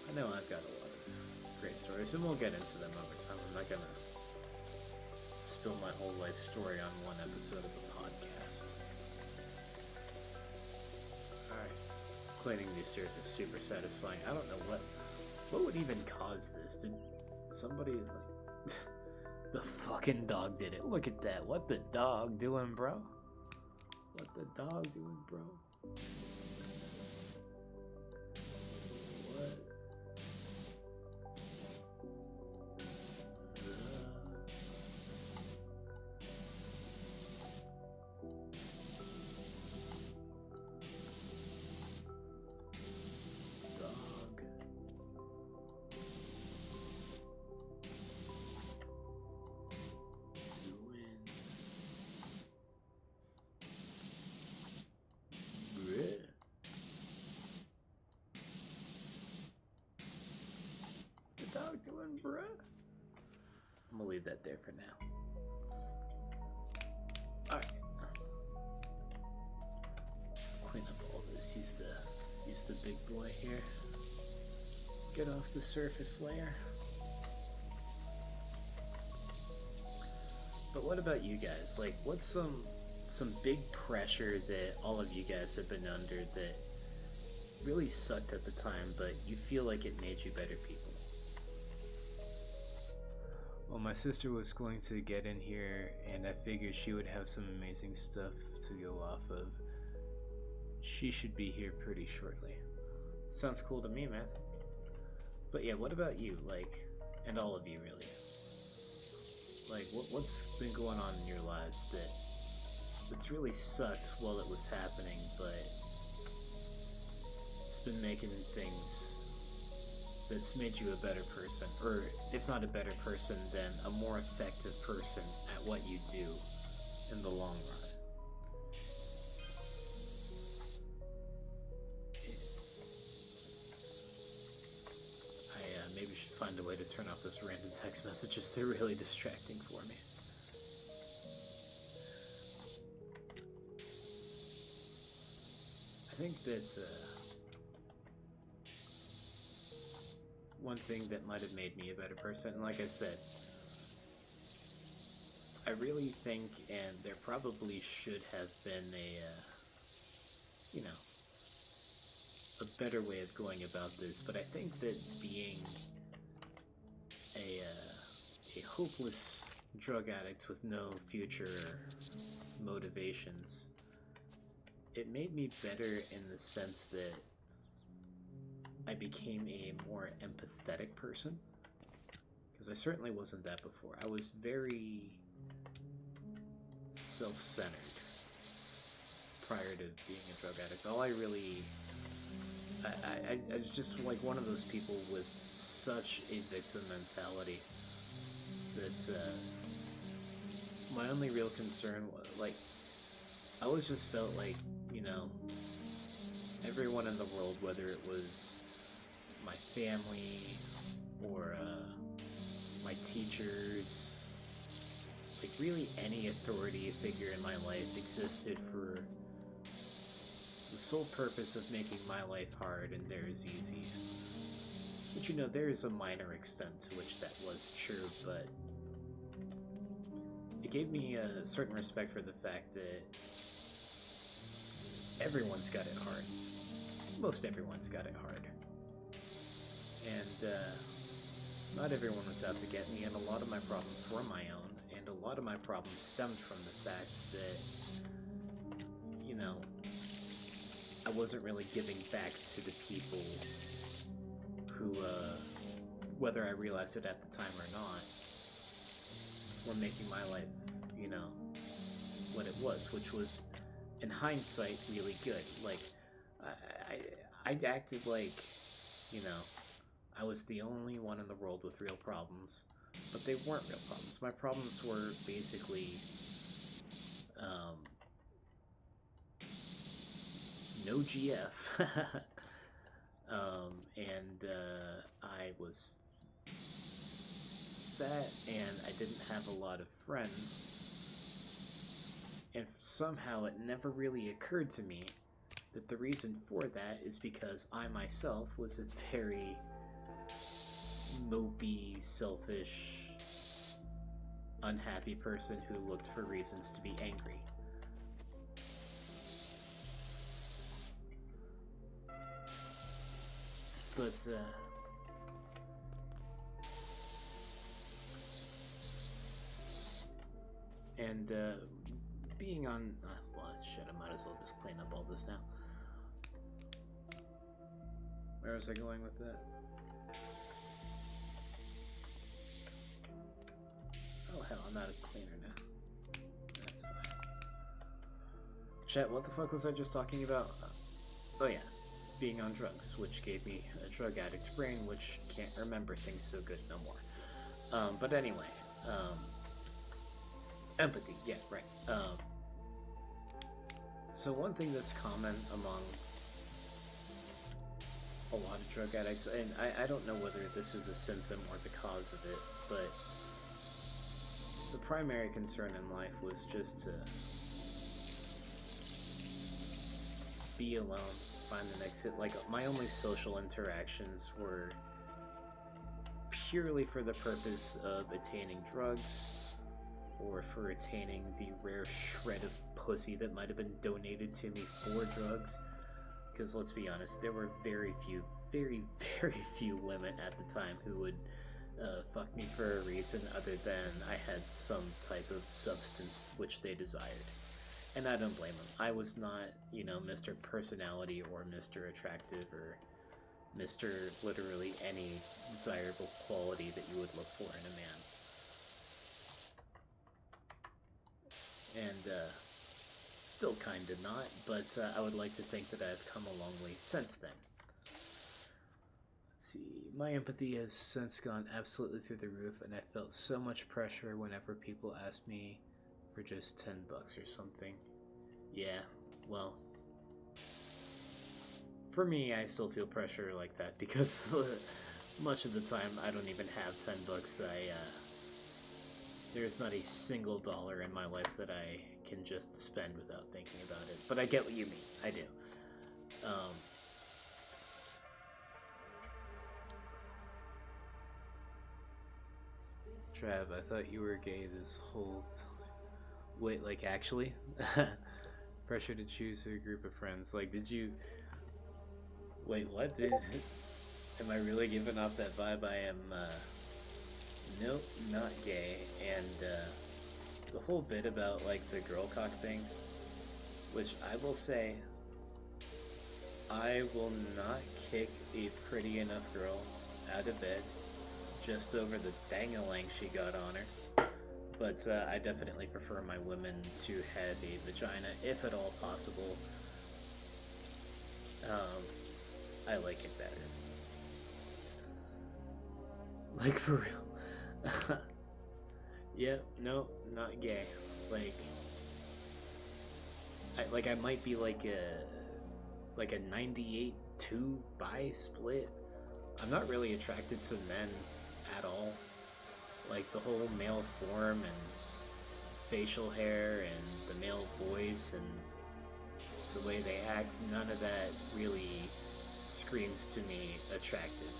I know I've got a lot of great stories, and we'll get into them over time. I'm not going to spill my whole life story on one episode of a podcast. Alright. Cleaning these stairs is super satisfying. I don't know what would even cause this. Did somebody, like... The fucking dog did it. Look at that. What the dog doing, bro? What the dog doing, bro? What? Doing, bruh? I'm gonna leave that there for now. Alright. Let's clean up all this. Use the big boy here. Get off the surface layer. But what about you guys? Like, what's some big pressure that all of you guys have been under that really sucked at the time, but you feel like it made you better people? Well, my sister was going to get in here, and I figured she would have some amazing stuff to go off of. She should be here pretty shortly. Sounds cool to me, man. But yeah, what about you? Like, and all of you, really? Like, what's been going on in your lives that's really sucked while it was happening, but it's been making things that's made you a better person, or if not a better person, then a more effective person at what you do in the long run. I maybe should find a way to turn off those random text messages. They're really distracting for me. I think that one thing that might have made me a better person, and like I said, I really think, and there probably should have been a better way of going about this, but I think that being a hopeless drug addict with no future motivations, it made me better in the sense that I became a more empathetic person, because I certainly wasn't that before. I was very self-centered prior to being a drug addict. All I really, I was just like one of those people with such a victim mentality that my only real concern was, like, I always just felt like, you know, everyone in the world, whether it was my family or my teachers, like really any authority figure in my life existed for the sole purpose of making my life hard and theirs easy. But you know, there is a minor extent to which that was true, but it gave me a certain respect for the fact that everyone's got it hard. Most everyone's got it hard. And not everyone was out to get me, and a lot of my problems were my own, and a lot of my problems stemmed from the fact that, you know, I wasn't really giving back to the people who, whether I realized it at the time or not, were making my life, you know, what it was, which was, in hindsight, really good. Like, I acted like, you know, I was the only one in the world with real problems, but they weren't real problems. My problems were basically, no GF, and I was fat, and I didn't have a lot of friends, and somehow it never really occurred to me that the reason for that is because I myself was a very mopey, selfish, unhappy person who looked for reasons to be angry. But, and, being on, well, shit, I might as well just clean up all this now. Where was I going with that? Oh hell, I'm not a cleaner now. That's fine. Chat, what the fuck was I just talking about? Oh yeah, being on drugs, which gave me a drug addict's brain, which can't remember things so good no more. But anyway, empathy, yeah, right. So one thing that's common among a lot of drug addicts, and I don't know whether this is a symptom or the cause of it, but the primary concern in life was just to be alone, find the next hit. Like, my only social interactions were purely for the purpose of attaining drugs, or for attaining the rare shred of pussy that might have been donated to me for drugs. Because let's be honest, there were very few women at the time who would fuck me for a reason other than I had some type of substance which they desired. And I don't blame them. I was not, you know, Mr. Personality or Mr. Attractive or Mr. literally any desirable quality that you would look for in a man. And, still kinda not, but I would like to think that I've come a long way since then. Let's see, my empathy has since gone absolutely through the roof, and I felt so much pressure whenever people asked me for just $10 or something. Yeah, well, for me, I still feel pressure like that because much of the time I don't even have $10. There's not a single dollar in my life that I can just spend without thinking about it. But I get what you mean. I do. Trav, I thought you were gay this whole time. Wait, like, actually? Pressure to choose a group of friends. Like, did you... Wait, what? Am I really giving off that vibe? I am, nope, not gay. And, the whole bit about, like, the girl cock thing, which I will say, I will not kick a pretty enough girl out of bed just over the dang-a-lang she got on her. But I definitely prefer my women to have a vagina, if at all possible. I like it better. Like, for real. Yeah, no, not gay. Like, I might be like a 98-2 bi split. I'm not really attracted to men at all. Like, the whole male form and facial hair and the male voice and the way they act, none of that really screams to me attractive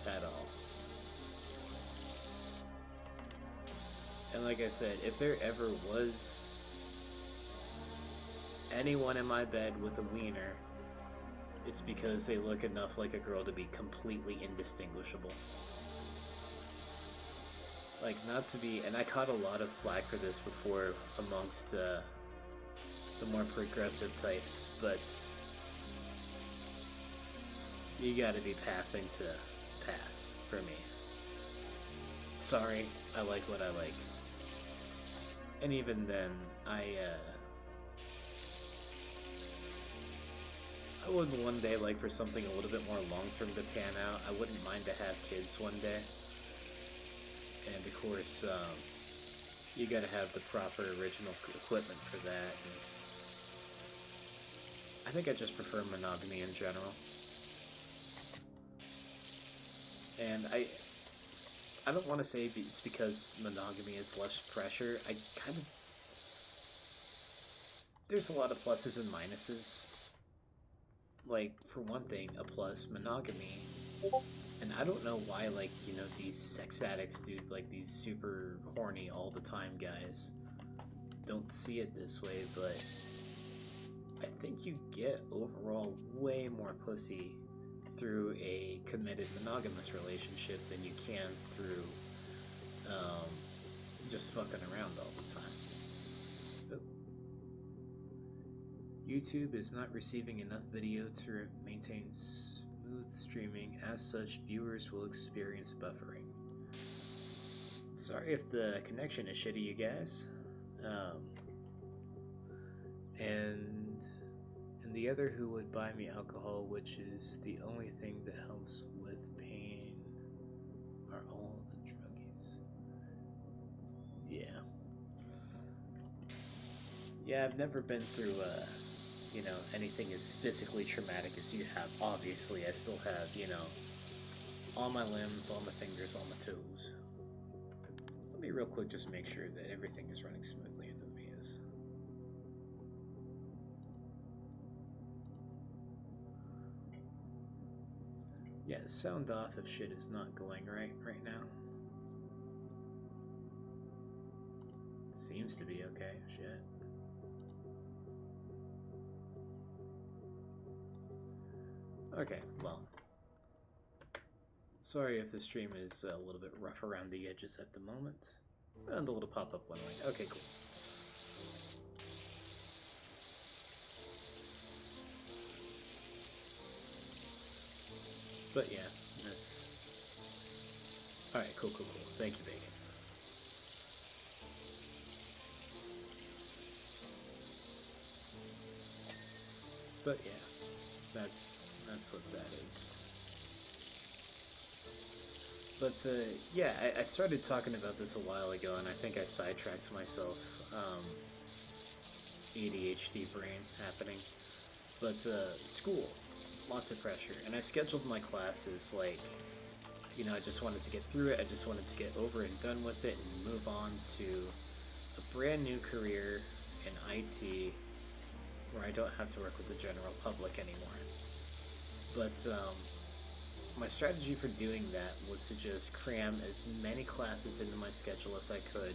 at all. And like I said, if there ever was anyone in my bed with a wiener, it's because they look enough like a girl to be completely indistinguishable. Like, not to be, and I caught a lot of flack for this before amongst the more progressive types, but you gotta be passing to pass for me. Sorry, I like what I like. And even then, I would one day like for something a little bit more long-term to pan out. I wouldn't mind to have kids one day. And of course, you gotta have the proper original equipment for that. And I think I just prefer monogamy in general. And I don't want to say it's because monogamy is less pressure. There's a lot of pluses and minuses. Like, for one thing, a plus, monogamy. And I don't know why, like, you know, these sex addicts, dude, like these super horny all the time guys don't see it this way, but I think you get overall way more pussy through a committed monogamous relationship than you can through just fucking around all the time. Oh. YouTube is not receiving enough video to maintain smooth streaming. As such, viewers will experience buffering. Sorry if the connection is shitty, you guys. And the other who would buy me alcohol, which is the only thing that helps with pain, are all the druggies. Yeah. Yeah, I've never been through, you know, anything as physically traumatic as you have. Obviously, I still have, you know, all my limbs, all my fingers, all my toes. Let me real quick just make sure that everything is running smoothly in OBS. Yeah, sound off if shit is not going right now. Seems to be okay, shit. Okay, well. Sorry if the stream is a little bit rough around the edges at the moment. And the little pop-up went away. Okay, cool. But yeah, that's... Alright, cool. Thank you, Bacon. But yeah, that's what that is. But yeah, I started talking about this a while ago, and I think I sidetracked myself. ADHD brain happening. But school, lots of pressure, and I scheduled my classes like, you know, I just wanted to get through it. I just wanted to get over and done with it and move on to a brand new career in IT, where I don't have to work with the general public anymore. But my strategy for doing that was to just cram as many classes into my schedule as I could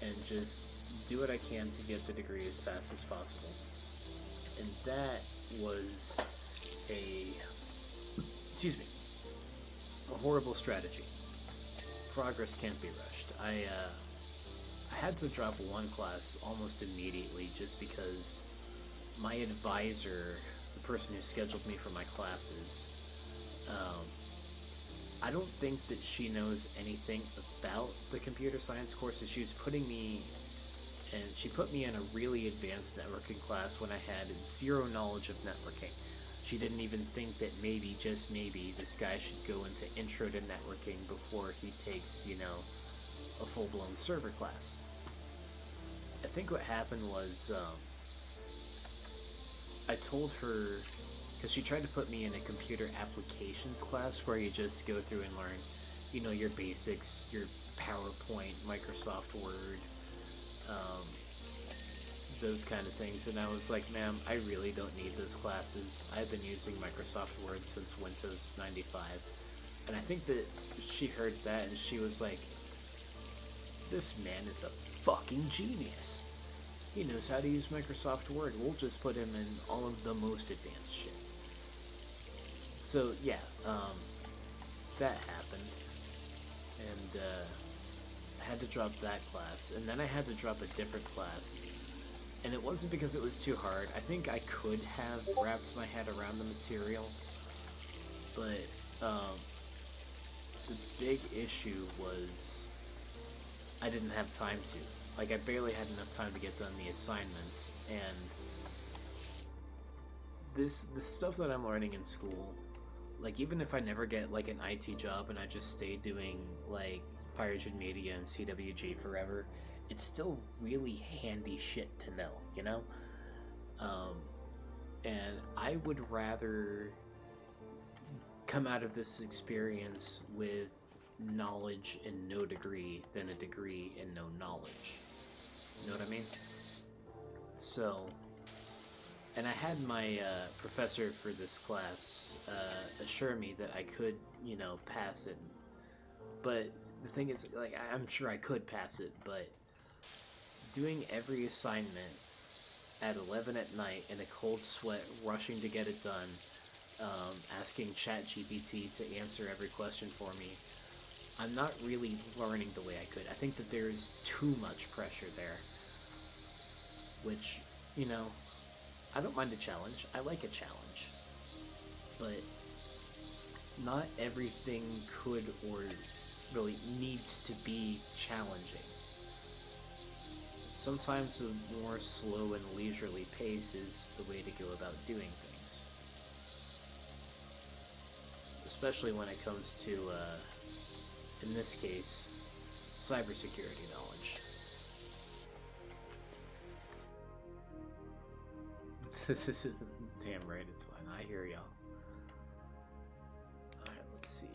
and just do what I can to get the degree as fast as possible. And that was a horrible strategy. Progress can't be rushed. I had to drop one class almost immediately just because my advisor, the person who scheduled me for my classes, I don't think that she knows anything about the computer science courses. She was putting me, and she put me in a really advanced networking class when I had zero knowledge of networking. She didn't even think that maybe, just maybe, this guy should go into intro to networking before he takes, you know, a full-blown server class. I think what happened was, I told her, because she tried to put me in a computer applications class where you just go through and learn, you know, your basics, your PowerPoint, Microsoft Word, those kind of things. And I was like, ma'am, I really don't need those classes. I've been using Microsoft Word since Windows 95. And I think that she heard that and she was like, this man is a fucking genius. He knows how to use Microsoft Word. We'll just put him in all of the most advanced shit. So yeah, that happened. And had to drop that class, and then I had to drop a different class. And it wasn't because it was too hard. I think I could have wrapped my head around the material, but the big issue was I didn't have time to. Like, I barely had enough time to get done the assignments, and the stuff that I'm learning in school, like, even if I never get, like, an IT job and I just stay doing, like, FireDjinn Media and CWG forever, it's still really handy shit to know, you know? And I would rather come out of this experience with knowledge and no degree than a degree and no knowledge. You know what I mean? So, and I had my professor for this class assure me that I could, you know, pass it. But the thing is, like, I'm sure I could pass it, but doing every assignment at 11 at night in a cold sweat, rushing to get it done, asking ChatGPT to answer every question for me, I'm not really learning the way I could. I think that there's too much pressure there, which, you know, I don't mind a challenge. I like a challenge, but not everything could or really needs to be challenging. Sometimes a more slow and leisurely pace is the way to go about doing things. Especially when it comes to, in this case, cybersecurity knowledge. This is damn right, it's fine. I hear y'all. Alright, let's see.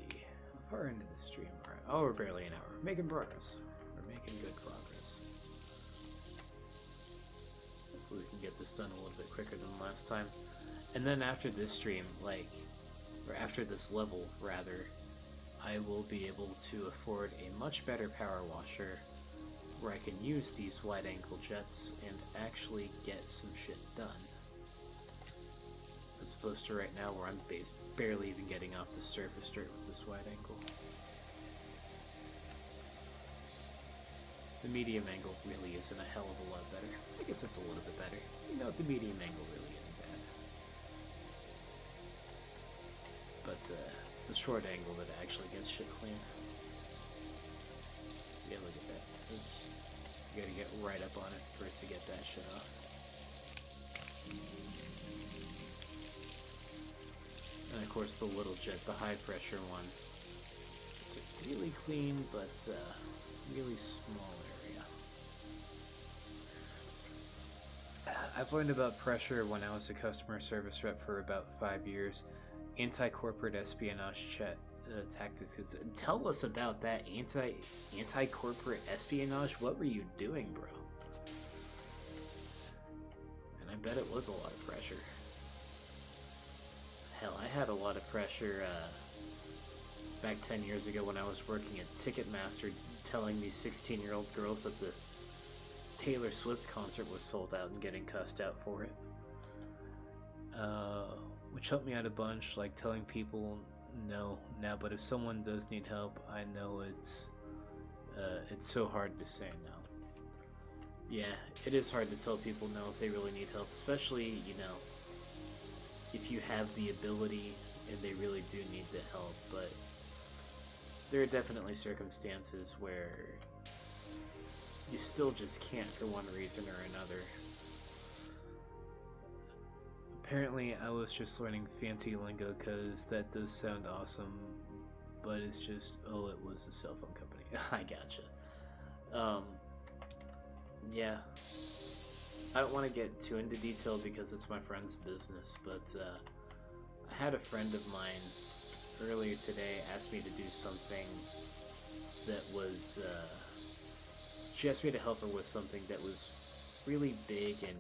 How far into the stream are we? Oh, we're barely an hour. We're making progress. We're making good progress. Hopefully we can get this done a little bit quicker than last time. And then after this stream, like, or after this level, rather, I will be able to afford a much better power washer where I can use these wide-angle jets and actually get some shit done. As opposed to right now where I'm barely even getting off the surface dirt with this wide angle. The medium angle really isn't a hell of a lot better. I guess it's a little bit better. You know, the medium angle really isn't bad. But it's the short angle that actually gets shit clean. Yeah, look at that. You gotta get right up on it for it to get that shit off. And of course the little jet, the high pressure one. It's a really clean but really small area. I've learned about pressure when I was a customer service rep for about 5 years. Anti-corporate espionage tactics. Tell us about that anti-corporate espionage. What were you doing, bro? And I bet it was a lot of pressure. Hell, I had a lot of pressure back 10 years ago when I was working at Ticketmaster, telling these 16-year-old girls that the Taylor Swift concert was sold out and getting cussed out for it. Which helped me out a bunch, like telling people no now, but if someone does need help, I know it's so hard to say no. Yeah, it is hard to tell people no if they really need help, especially, you know, if you have the ability and they really do need the help, but there are definitely circumstances where you still just can't for one reason or another. Apparently I was just learning fancy lingo because that does sound awesome, but it's just, oh, it was a cell phone company. I gotcha. Yeah. I don't want to get too into detail because it's my friend's business, but I had a friend of mine earlier today ask me to do something that was, she asked me to help her with something that was really big and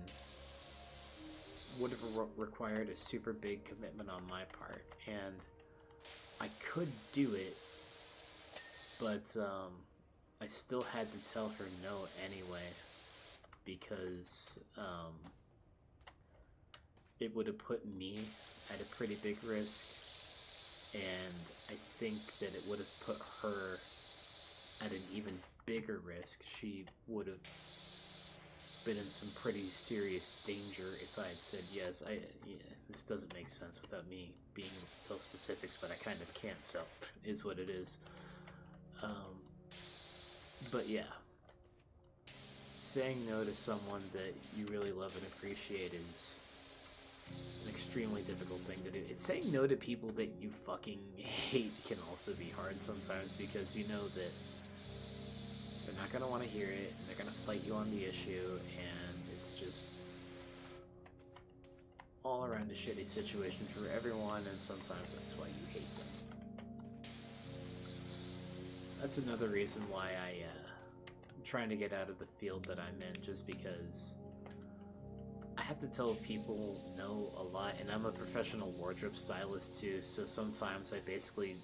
would have required a super big commitment on my part, and I could do it, but I still had to tell her no anyway, because it would have put me at a pretty big risk, and I think that it would have put her at an even bigger risk. She would have been in some pretty serious danger if I had said yes. Yeah, this doesn't make sense without me being able to tell specifics, but I kind of can't, so it is what it is. But yeah, saying no to someone that you really love and appreciate is an extremely difficult thing to do. It's saying no to people that you fucking hate can also be hard sometimes, because you know that they're not going to want to hear it, and they're going to fight you on the issue, and it's just all around a shitty situation for everyone, and sometimes that's why you hate them. That's another reason why I'm trying to get out of the field that I'm in, just because I have to tell people no a lot, and I'm a professional wardrobe stylist too, so sometimes I basically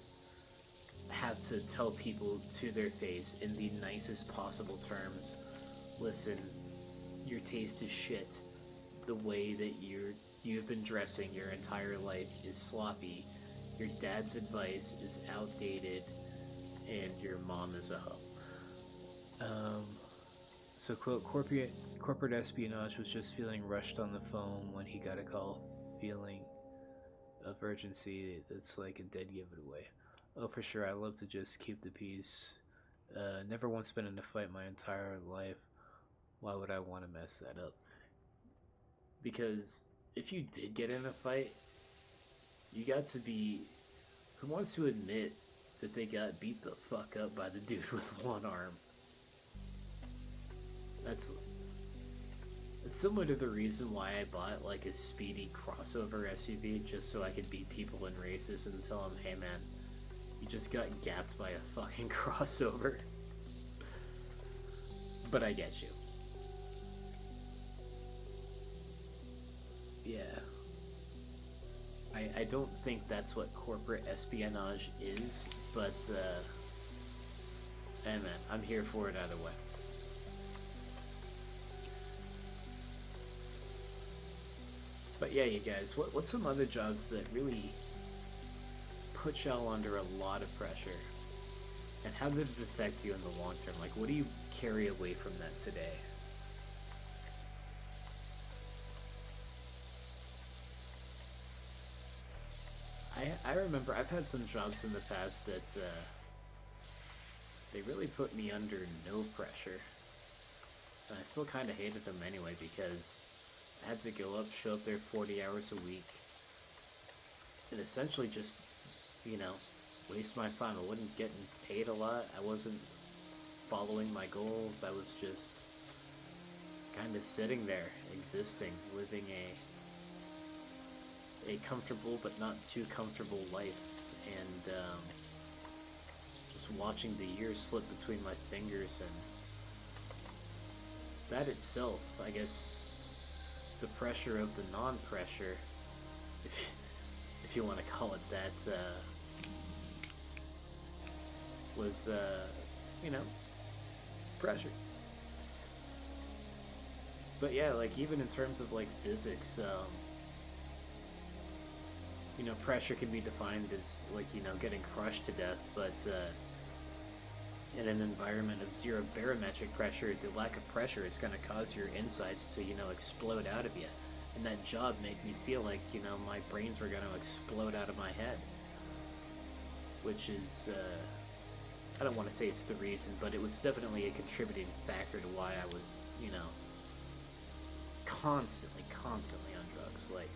have to tell people to their face in the nicest possible terms, listen, your taste is shit. The way that you've been dressing your entire life is sloppy. Your dad's advice is outdated, and your mom is a hoe. So quote, corporate espionage was just feeling rushed on the phone when he got a call, feeling of urgency that's like a dead giveaway. Oh, for sure, I love to just keep the peace. Never once been in a fight my entire life. Why would I want to mess that up? Because if you did get in a fight, you got to be... Who wants to admit that they got beat the fuck up by the dude with one arm? That's similar to the reason why I bought like a speedy crossover SUV, just so I could beat people in races and tell them, hey man, you just got gapped by a fucking crossover. But I get you. Yeah. I don't think that's what corporate espionage is, but hey man, I'm here for it either way. But yeah, you guys, what's some other jobs that really put y'all under a lot of pressure? And how did it affect you in the long term? Like, what do you carry away from that today? I remember I've had some jobs in the past that they really put me under no pressure. And I still kind of hated them anyway, because I had to go up, show up there 40 hours a week, and essentially just, you know, waste my time. I wasn't getting paid a lot. I wasn't following my goals. I was just kind of sitting there, existing, living a comfortable but not too comfortable life, and just watching the years slip between my fingers, and that itself, I guess, the pressure of the non-pressure, if you want to call it that, was, you know, pressure. But yeah, like, even in terms of, like, physics, you know, pressure can be defined as, like, you know, getting crushed to death, but in an environment of zero barometric pressure, the lack of pressure is going to cause your insides to, you know, explode out of you. And that job made me feel like, you know, my brains were going to explode out of my head. Which is, I don't want to say it's the reason, but it was definitely a contributing factor to why I was, you know, constantly on drugs. Like,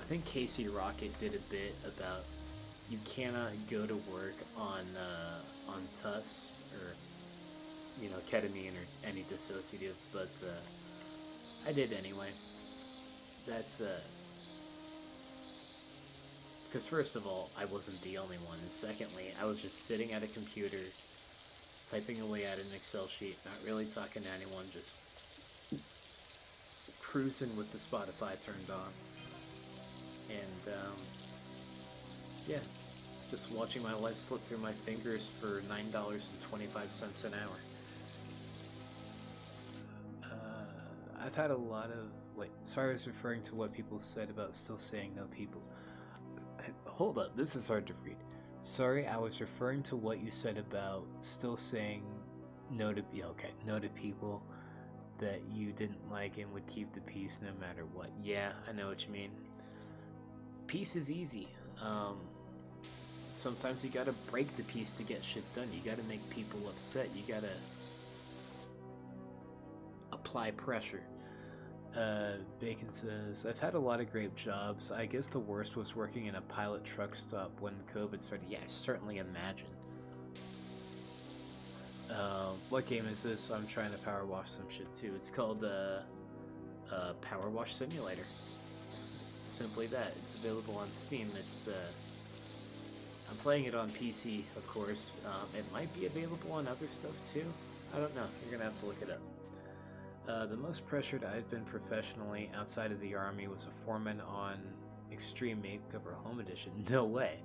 I think Casey Rocket did a bit about you cannot go to work on TUS or, you know, ketamine or any dissociative, but I did anyway. That's because first of all, I wasn't the only one, and secondly, I was just sitting at a computer, typing away at an Excel sheet, not really talking to anyone, just cruising with the Spotify turned on. And, yeah, just watching my life slip through my fingers for $9.25 an hour. I've had a lot of, wait, sorry, I was referring to what people said about still saying no people. Hold up, this is hard to read. Sorry, I was referring to what you said about still saying no to no to people that you didn't like and would keep the peace no matter what. Yeah, I know what you mean. Peace is easy. Sometimes you gotta break the peace to get shit done. You gotta make people upset. You gotta apply pressure. Bacon says, I've had a lot of great jobs. I guess the worst was working in a pilot truck stop when COVID started. Yeah, I certainly imagine. What game is this? I'm trying to power wash some shit too. It's called Power Wash Simulator. Simply that. It's available on Steam. It's I'm playing it on PC, of course. It might be available on other stuff too. I don't know. You're gonna have to look it up. The most pressured I've been professionally outside of the Army was a foreman on Extreme Makeover Home Edition. No way.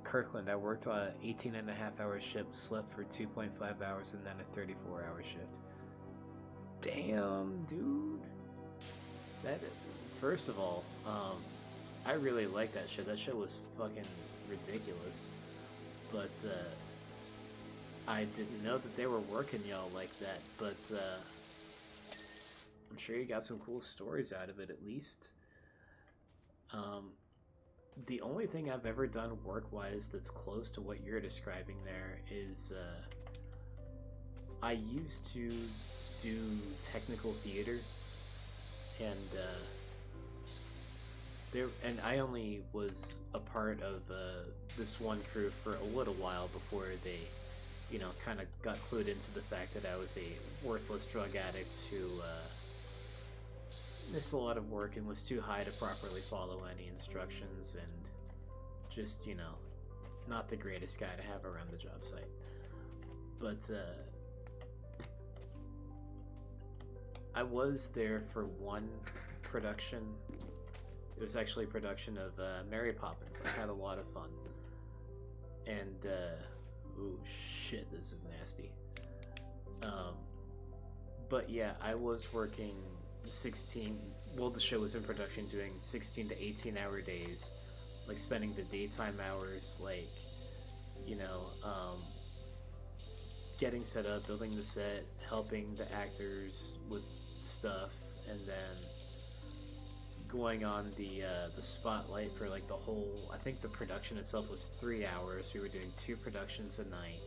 Kirkland, I worked on an 18.5-hour shift, slept for 2.5 hours, and then a 34-hour shift. Damn, dude. First of all, I really like that show. That show was fucking ridiculous. But, I didn't know that they were working y'all like that, but, I'm sure you got some cool stories out of it, at least. The only thing I've ever done work-wise that's close to what you're describing there is, I used to do technical theater, and I only was a part of this one crew for a little while before they, kind of got clued into the fact that I was a worthless drug addict who missed a lot of work and was too high to properly follow any instructions, and just, not the greatest guy to have around the job site. But I was there for one production. It was actually a production of Mary Poppins. I had a lot of fun. And, ooh, shit, this is nasty. But yeah, I was working the show was in production doing 16 to 18 hour days, like spending the daytime hours, like, getting set up, building the set, helping the actors with stuff, and then going on the spotlight for like the whole, I think the production itself was 3 hours. We were doing 2 productions a night,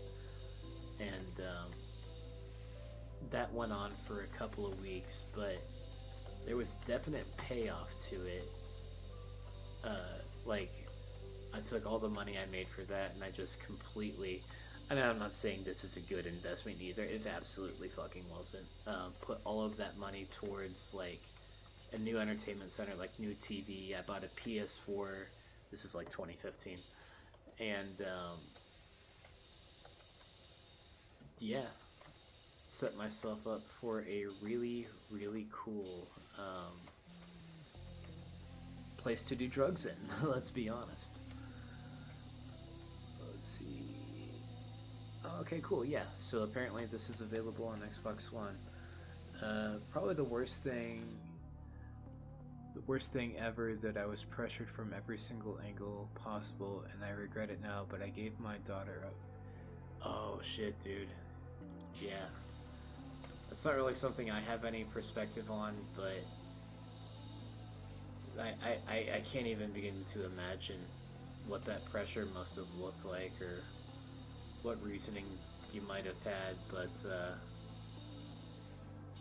and that went on for a couple of weeks, but there was definite payoff to it. Like, I took all the money I made for that, and I just completely, and I'm not saying this is a good investment either, it absolutely fucking wasn't. Put all of that money towards, like, a new entertainment center, like new TV. I bought a PS4, this is like 2015, and, yeah, set myself up for a really, really cool, place to do drugs in, let's be honest. Let's see. Okay, cool, yeah. So apparently this is available on Xbox One. Probably the worst thing ever that I was pressured from every single angle possible, and I regret it now, but I gave my daughter up. Oh shit, dude. Yeah. That's not really something I have any perspective on, but I can't even begin to imagine what that pressure must have looked like, or what reasoning you might have had, but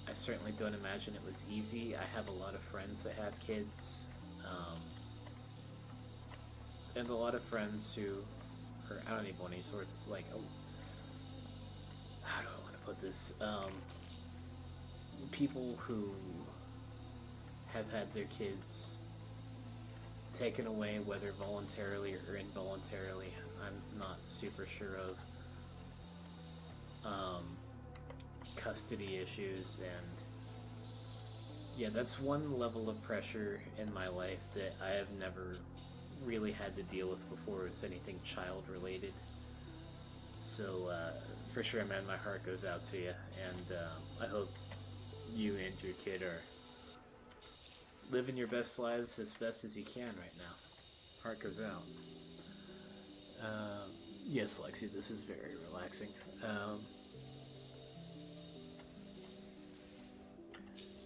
I certainly don't imagine it was easy. I have a lot of friends that have kids, and a lot of friends who, or I don't even want any sort of, like, how do I want to put this, people who have had their kids taken away, whether voluntarily or involuntarily. I'm not super sure of custody issues, and yeah, that's one level of pressure in my life that I have never really had to deal with before. It's anything child related. So for sure, man, my heart goes out to you, and I hope you and your kid are living your best lives as best as you can right now. Heart goes out. Yes, Lexi, this is very relaxing.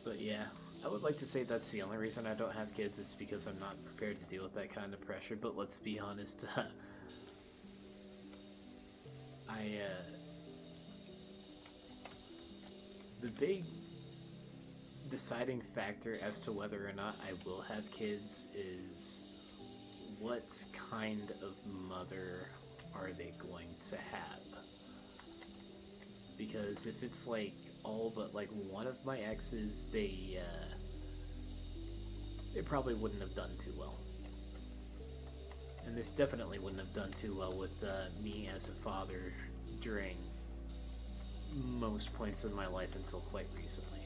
But yeah, I would like to say that's the only reason I don't have kids. It's because I'm not prepared to deal with that kind of pressure. But let's be honest, the big deciding factor as to whether or not I will have kids is what kind of mother are they going to have? Because if it's like all but like one of my exes, they probably wouldn't have done too well. And this definitely wouldn't have done too well with me as a father during most points in my life until quite recently.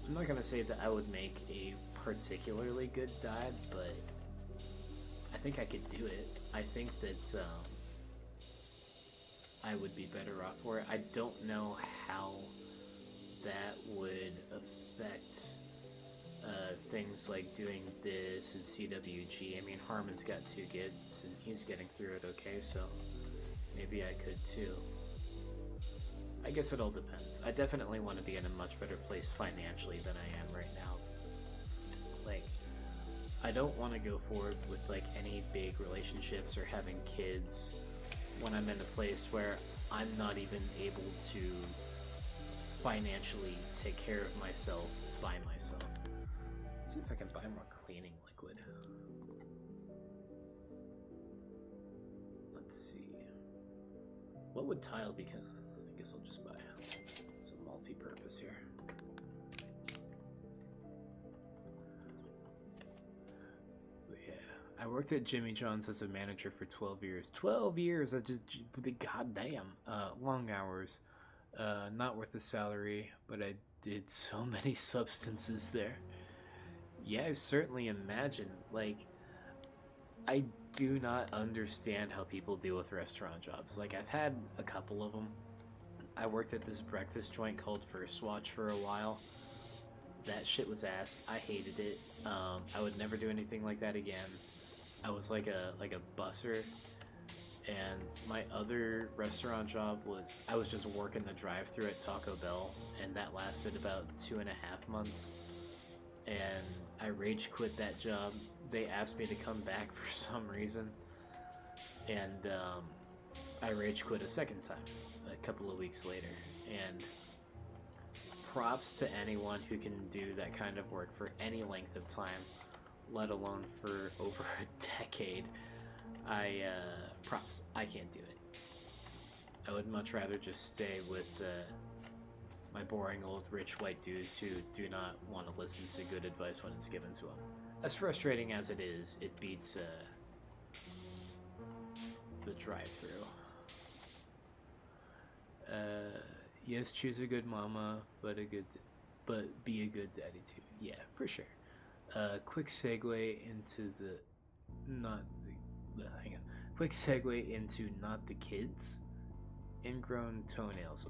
I'm not gonna say that I would make a particularly good dad, but I think I could do it. I think that I would be better off for it. I don't know how that would affect things like doing this and CWG. I mean, Harmon's got 2 kids and he's getting through it okay, so maybe I could too. I guess it all depends. I definitely want to be in a much better place financially than I am right now. Like, I don't want to go forward with like any big relationships or having kids when I'm in a place where I'm not even able to financially take care of myself by myself. Let's see if I can buy more cleaning liquid. Let's see. What would tile become? I guess I'll just buy some multi-purpose here. But yeah, I worked at Jimmy John's as a manager for 12 years. 12 years! I just, goddamn. Long hours. Not worth the salary, but I did so many substances there. Yeah, I certainly imagine. Like, I do not understand how people deal with restaurant jobs. Like, I've had a couple of them. I worked at this breakfast joint called First Watch for a while. That shit was ass. I hated it. I would never do anything like that again. I was like a busser. And my other restaurant job was, I was just working the drive-thru at Taco Bell, and that lasted about 2.5 months. And I rage quit that job. They asked me to come back for some reason, and I rage quit a second time a couple of weeks later. And props to anyone who can do that kind of work for any length of time, let alone for over a decade. Props. I can't do it. I would much rather just stay with my boring old rich white dudes who do not want to listen to good advice when it's given to them. As frustrating as it is, it beats the drive-thru. Yes, choose a good mama, but be a good daddy too. Yeah, for sure. Quick segue into hang on. Quick segue into not the kids. Ingrown toenails.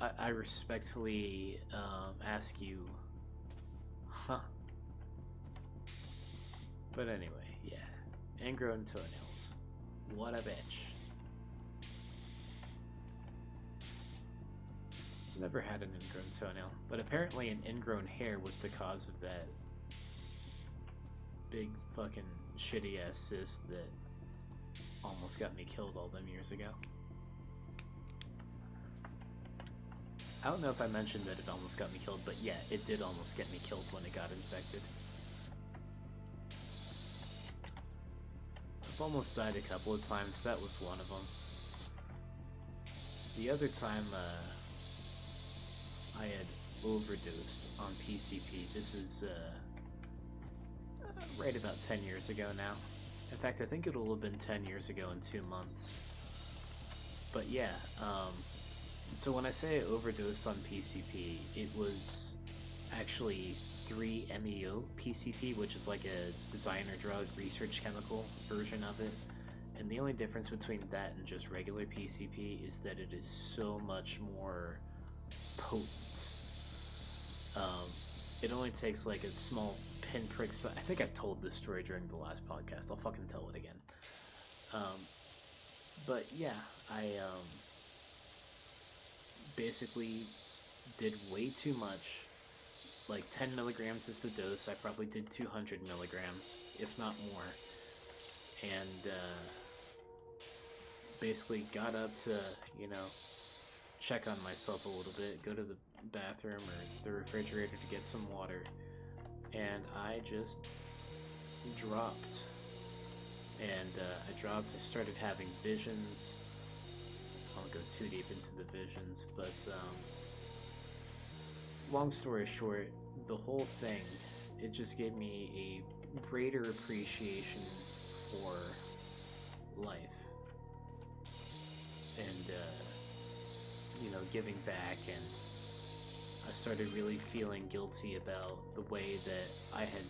I respectfully ask you, huh? But anyway, yeah. Ingrown toenails. What a bitch. Never had an ingrown toenail, but apparently an ingrown hair was the cause of that big fucking shitty ass cyst that almost got me killed all them years ago. I don't know if I mentioned that it almost got me killed, but yeah, it did almost get me killed when it got infected. I've almost died a couple of times, that was one of them. The other time, I had overdosed on PCP. This is, right about 10 years ago now. In fact, I think it'll have been 10 years ago in 2 months. But yeah, so when I say I overdosed on PCP, it was actually 3-MeO PCP, which is like a designer drug research chemical version of it. And the only difference between that and just regular PCP is that it is so much more potent. It only takes like a small pinprick. I think I told this story during the last podcast. I'll fucking tell it again. But yeah, I basically did way too much. Like 10 milligrams is the dose. I probably did 200 milligrams, if not more. And basically got up to, you know, check on myself a little bit, go to the bathroom or the refrigerator to get some water, and I just dropped. And I started having visions. I won't go too deep into the visions, but long story short, the whole thing, it just gave me a greater appreciation for life. And, you know, giving back, and I started really feeling guilty about the way that I had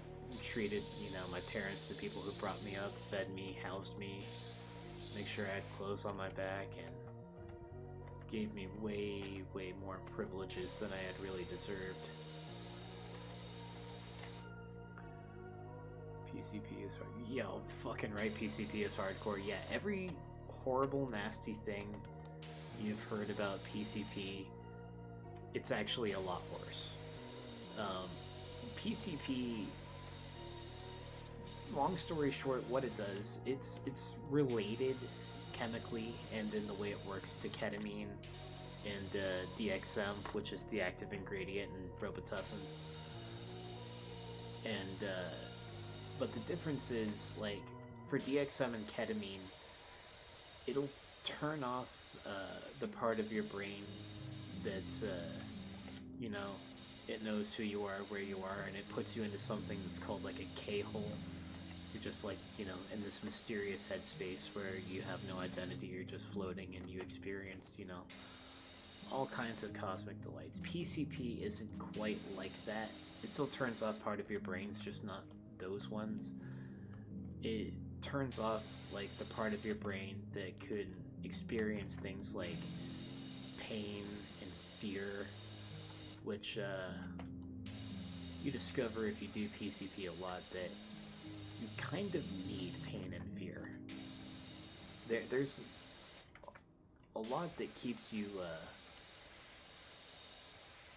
treated, you know, my parents, the people who brought me up, fed me, housed me, make sure I had clothes on my back, and gave me way, way more privileges than I had really deserved. PCP is hard. Yeah, fucking right, PCP is hardcore. Yeah, every horrible, nasty thing you've heard about PCP, it's actually a lot worse. PCP, long story short, what it does, it's related chemically and in the way it works to ketamine and DXM, which is the active ingredient in Robitussin. And but the difference is, like, for DXM and ketamine, it'll turn off the part of your brain that you know, it knows who you are, where you are, and it puts you into something that's called like a K-hole. You're just like, you know, in this mysterious headspace where you have no identity, you're just floating, and you experience, you know, all kinds of cosmic delights. PCP isn't quite like that. It still turns off part of your brains, just not those ones. It turns off, like, the part of your brain that could experience things like pain and fear, which you discover if you do PCP a lot that you kind of need pain and fear. There's a lot that keeps you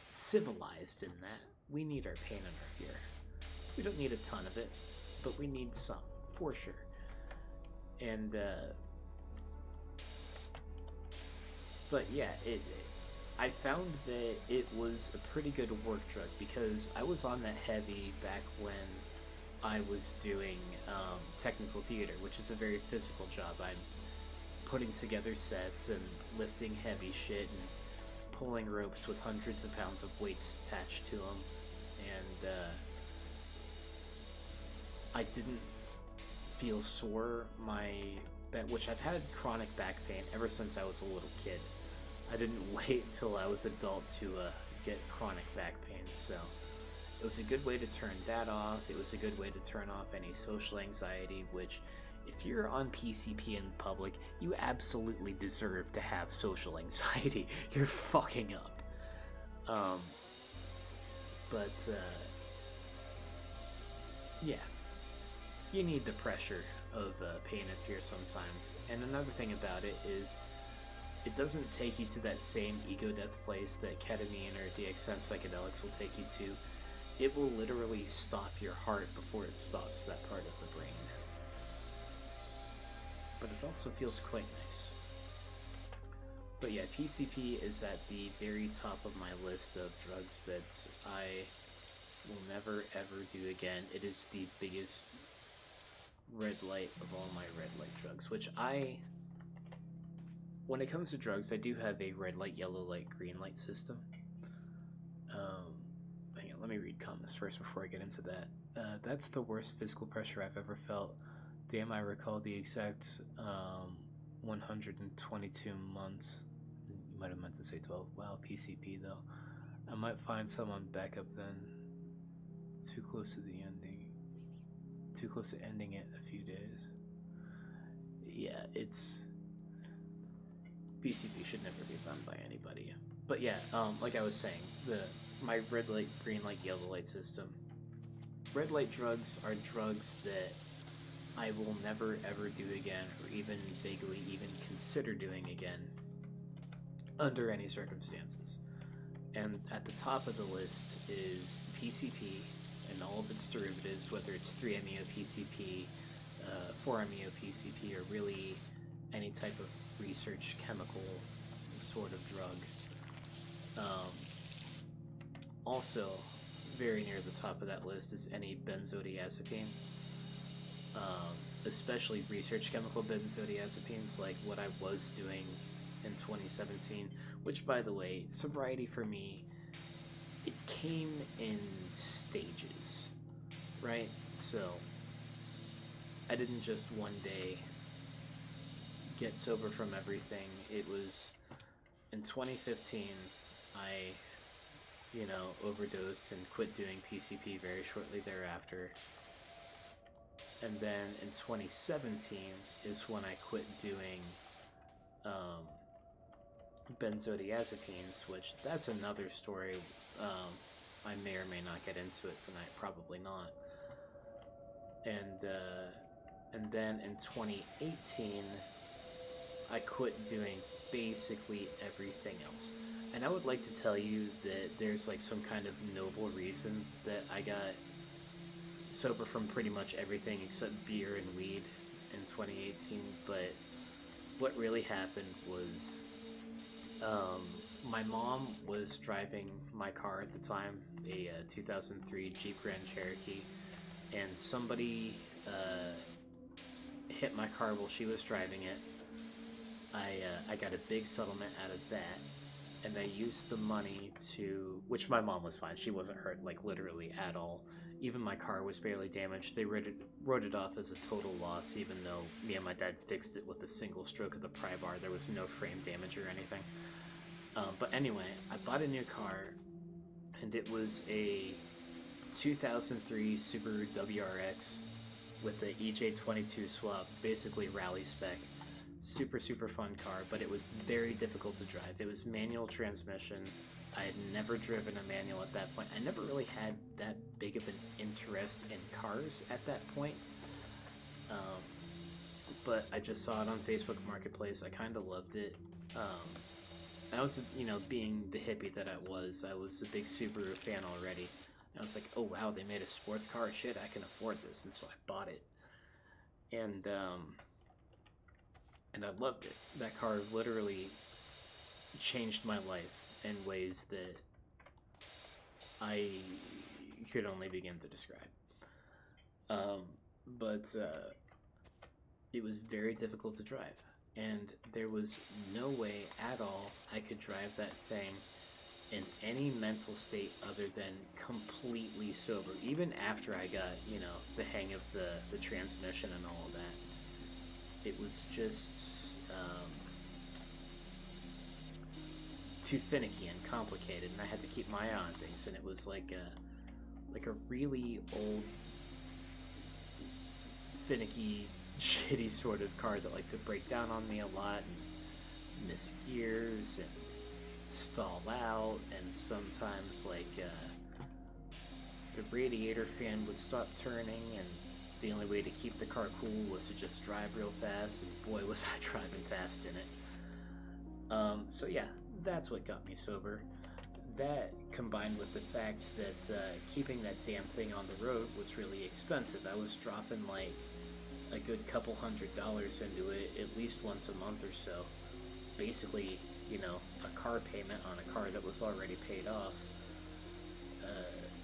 civilized in that. We need our pain and our fear. We don't need a ton of it, but we need some, for sure. And, but yeah, I found that it was a pretty good work drug because I was on that heavy back when I was doing technical theater, which is a very physical job. I'm putting together sets and lifting heavy shit and pulling ropes with hundreds of pounds of weights attached to them. And I didn't feel sore. Which I've had chronic back pain ever since I was a little kid. I didn't wait until I was adult to get chronic back pain, so it was a good way to turn that off. It was a good way to turn off any social anxiety, which, if you're on PCP in public, you absolutely deserve to have social anxiety. You're fucking up. Yeah. You need the pressure of pain and fear sometimes. And another thing about it is, it doesn't take you to that same ego death place that ketamine or DXM psychedelics will take you to. It will literally stop your heart before it stops that part of the brain. But it also feels quite nice. But yeah, PCP is at the very top of my list of drugs that I will never ever do again. It is the biggest red light of all my red light drugs, which when it comes to drugs, I do have a red light, yellow light, green light system. Hang on, let me read comments first before I get into that. That's the worst physical pressure I've ever felt. Damn, I recall the exact 122 months. You might have meant to say 12. Wow, PCP though. I might find someone back up then. Too close to the ending. Too close to ending it a few days. Yeah, it's... PCP should never be done by anybody. But yeah, like I was saying, my red light, green light, yellow light system. Red light drugs are drugs that I will never ever do again, or even vaguely even consider doing again, under any circumstances. And at the top of the list is PCP and all of its derivatives, whether it's 3-MeO PCP, 4-MeO PCP, or really any type of research chemical sort of drug. Also, very near the top of that list is any benzodiazepine, especially research chemical benzodiazepines, like what I was doing in 2017, which, by the way, sobriety for me, it came in stages, right? So I didn't just one day get sober from everything. It was in 2015, I, overdosed and quit doing PCP very shortly thereafter. And then in 2017 is when I quit doing benzodiazepines, which that's another story. I may or may not get into it tonight, probably not. And then in 2018, I quit doing basically everything else. And I would like to tell you that there's like some kind of noble reason that I got sober from pretty much everything except beer and weed in 2018, but what really happened was my mom was driving my car at the time, a 2003 Jeep Grand Cherokee, and somebody hit my car while she was driving it. I got a big settlement out of that, and I used the money to, which my mom was fine, she wasn't hurt, like literally at all. Even my car was barely damaged. They wrote it off as a total loss, even though me and my dad fixed it with a single stroke of the pry bar. There was no frame damage or anything. But anyway, I bought a new car, and it was a 2003 Subaru WRX with the EJ22 swap, basically rally spec. Super, super fun car, but it was very difficult to drive. It was manual transmission. I had never driven a manual at that point. I never really had that big of an interest in cars at that point. But I just saw it on Facebook Marketplace. I kind of loved it. I was, being the hippie that I was a big Subaru fan already. And I was like, oh wow, they made a sports car? Shit, I can afford this. And so I bought it. And I loved it. That car literally changed my life in ways that I could only begin to describe. But it was very difficult to drive, and there was no way at all I could drive that thing in any mental state other than completely sober, even after I got, the hang of the transmission and all of that. It was just too finicky and complicated, and I had to keep my eye on things, and it was like a really old, finicky, shitty sort of car that liked to break down on me a lot and miss gears and stall out, and sometimes the radiator fan would stop turning, and the only way to keep the car cool was to just drive real fast, and boy was I driving fast in it. So yeah, that's what got me sober. That, combined with the fact that keeping that damn thing on the road was really expensive. I was dropping like a good couple $100 into it at least once a month or so. Basically, a car payment on a car that was already paid off,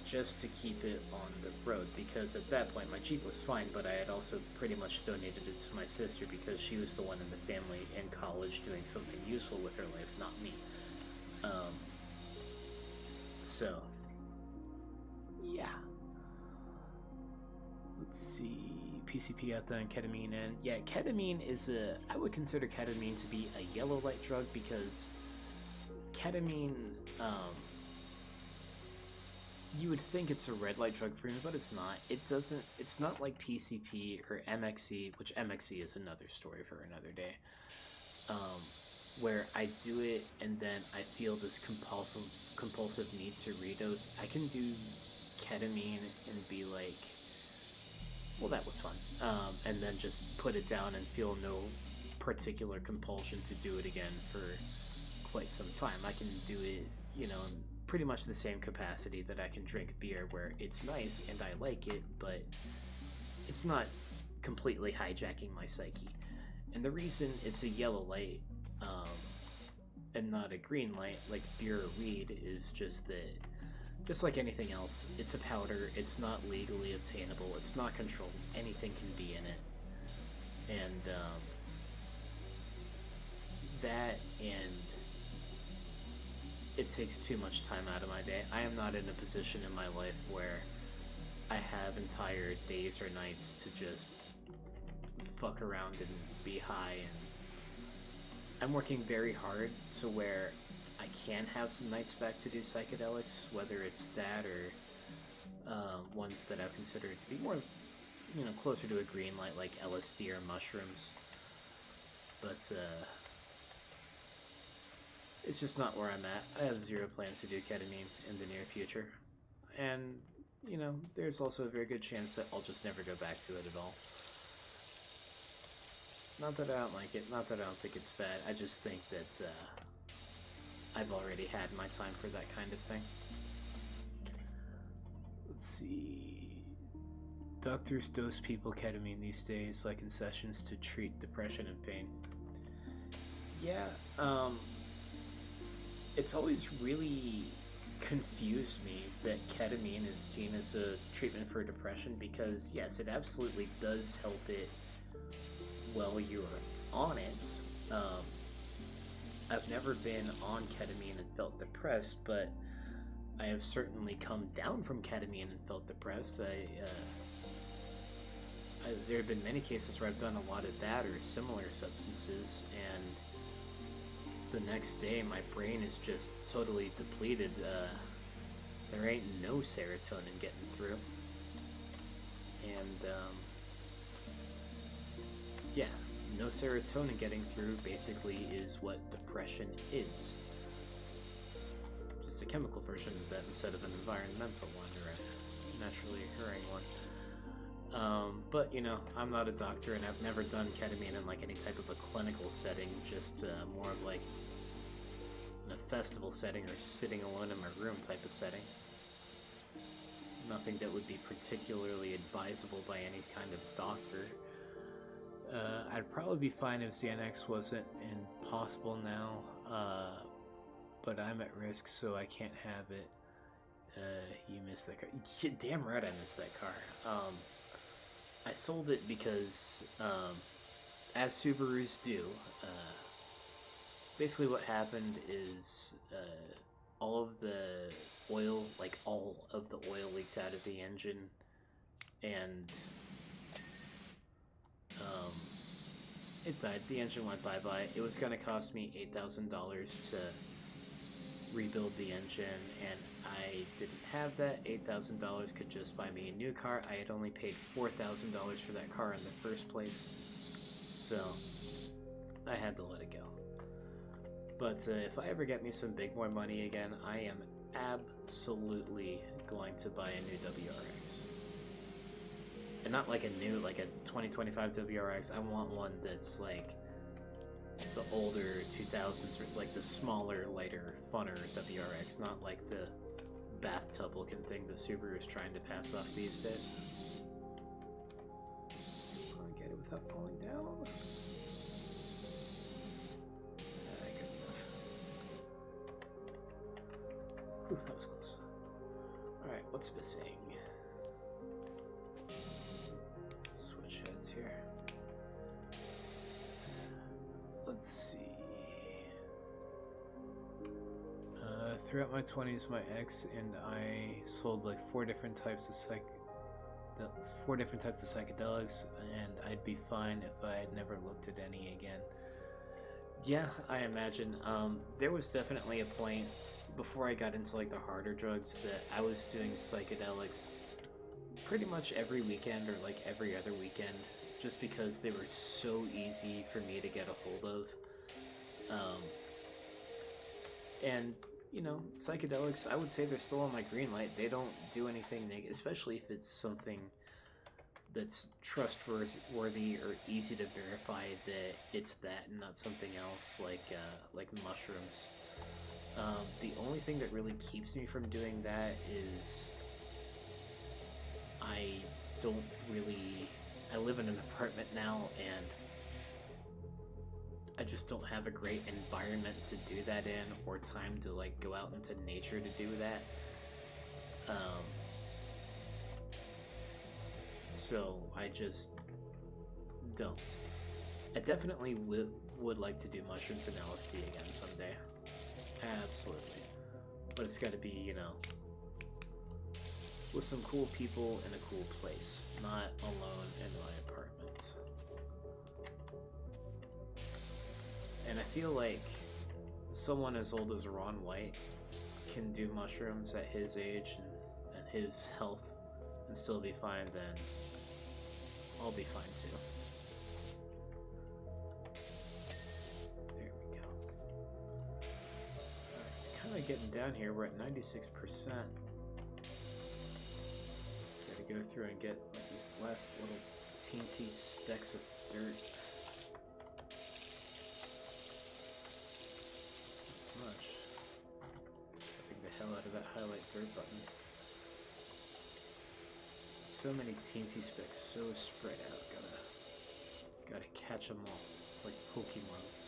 just to keep it on the road, because at that point my Jeep was fine, but I had also pretty much donated it to my sister because she was the one in the family in college doing something useful with her life, not me. So yeah, let's see, PCP out there and ketamine, and yeah, ketamine is I would consider ketamine to be a yellow light drug, because ketamine, you would think it's a red light drug for me, but it's not. It's not like PCP or MXC, which MXC is another story for another day, where I do it and then I feel this compulsive need to redose. I can do ketamine and be like, well, that was fun. And then just put it down and feel no particular compulsion to do it again for quite some time. I can do it, in pretty much the same capacity that I can drink beer, where it's nice and I like it, but it's not completely hijacking my psyche. And the reason it's a yellow light and not a green light like beer or weed is just that, just like anything else, it's a powder, it's not legally obtainable, it's not controlled, anything can be in it. And that, and it takes too much time out of my day. I am not in a position in my life where I have entire days or nights to just fuck around and be high, and I'm working very hard to where I can have some nights back to do psychedelics, whether it's that or ones that I've considered to be more, closer to a green light, like LSD or mushrooms. But it's just not where I'm at. I have zero plans to do ketamine in the near future. And, there's also a very good chance that I'll just never go back to it at all. Not that I don't like it, not that I don't think it's bad, I just think that I've already had my time for that kind of thing. Let's see. Doctors dose people ketamine these days, like in sessions, to treat depression and pain. Yeah, it's always really confused me that ketamine is seen as a treatment for depression, because yes, it absolutely does help it while you're on it. I've never been on ketamine and felt depressed, but I have certainly come down from ketamine and felt depressed. There have been many cases where I've done a lot of that or similar substances, and the next day my brain is just totally depleted. There ain't no serotonin getting through. And yeah, no serotonin getting through basically is what depression is. Just a chemical version of that instead of an environmental one or a naturally occurring one. But I'm not a doctor, and I've never done ketamine in like any type of a clinical setting, just more of like in a festival setting or sitting alone in my room type of setting. Nothing that would be particularly advisable by any kind of doctor. I'd probably be fine if Xanax wasn't impossible now, but I'm at risk, so I can't have it. You missed that car. Yeah, damn right I missed that car. I sold it because, as Subarus do, basically what happened is all of the oil leaked out of the engine, and it died. The engine went bye-bye. It was going to cost me $8,000 to rebuild the engine, and I didn't have that. $8,000 could just buy me a new car. I had only paid $4,000 for that car in the first place, so I had to let it go. But if I ever get me some big boy money again, I am absolutely going to buy a new WRX. And not like a 2025 WRX. I want one that's like the older 2000s, or like the smaller, lighter, funner WRX, not like the bathtub-looking thing the Subaru is trying to pass off these days. I'll get it without falling down. Good enough. Ooh, that was close. Alright, what's missing? Switch heads here. Let's see. Throughout my 20s, my ex and I sold like four different types of psychedelics, and I'd be fine if I had never looked at any again. Yeah, I imagine. There was definitely a point before I got into like the harder drugs that I was doing psychedelics pretty much every weekend or like every other weekend, just because they were so easy for me to get a hold of. And psychedelics, I would say they're still on my green light. They don't do anything negative, especially if it's something that's trustworthy or easy to verify that it's that and not something else, like mushrooms. The only thing that really keeps me from doing that is I live in an apartment now, and I just don't have a great environment to do that in, or time to like go out into nature to do that. So I just don't. I definitely would like to do mushrooms and LSD again someday. Absolutely. But it's gotta be, you know, with some cool people in a cool place, not alone in my apartment. And I feel like someone as old as Ron White can do mushrooms at his age and his health and still be fine, then I'll be fine too. There we go. Alright, kind of getting down here. We're at 96%. Gotta go through and get like these last little teensy specks of dirt. Not much. Take the hell out of that highlight dirt button. So many teensy specks, so spread out. Gotta catch them all. It's like Pokemons.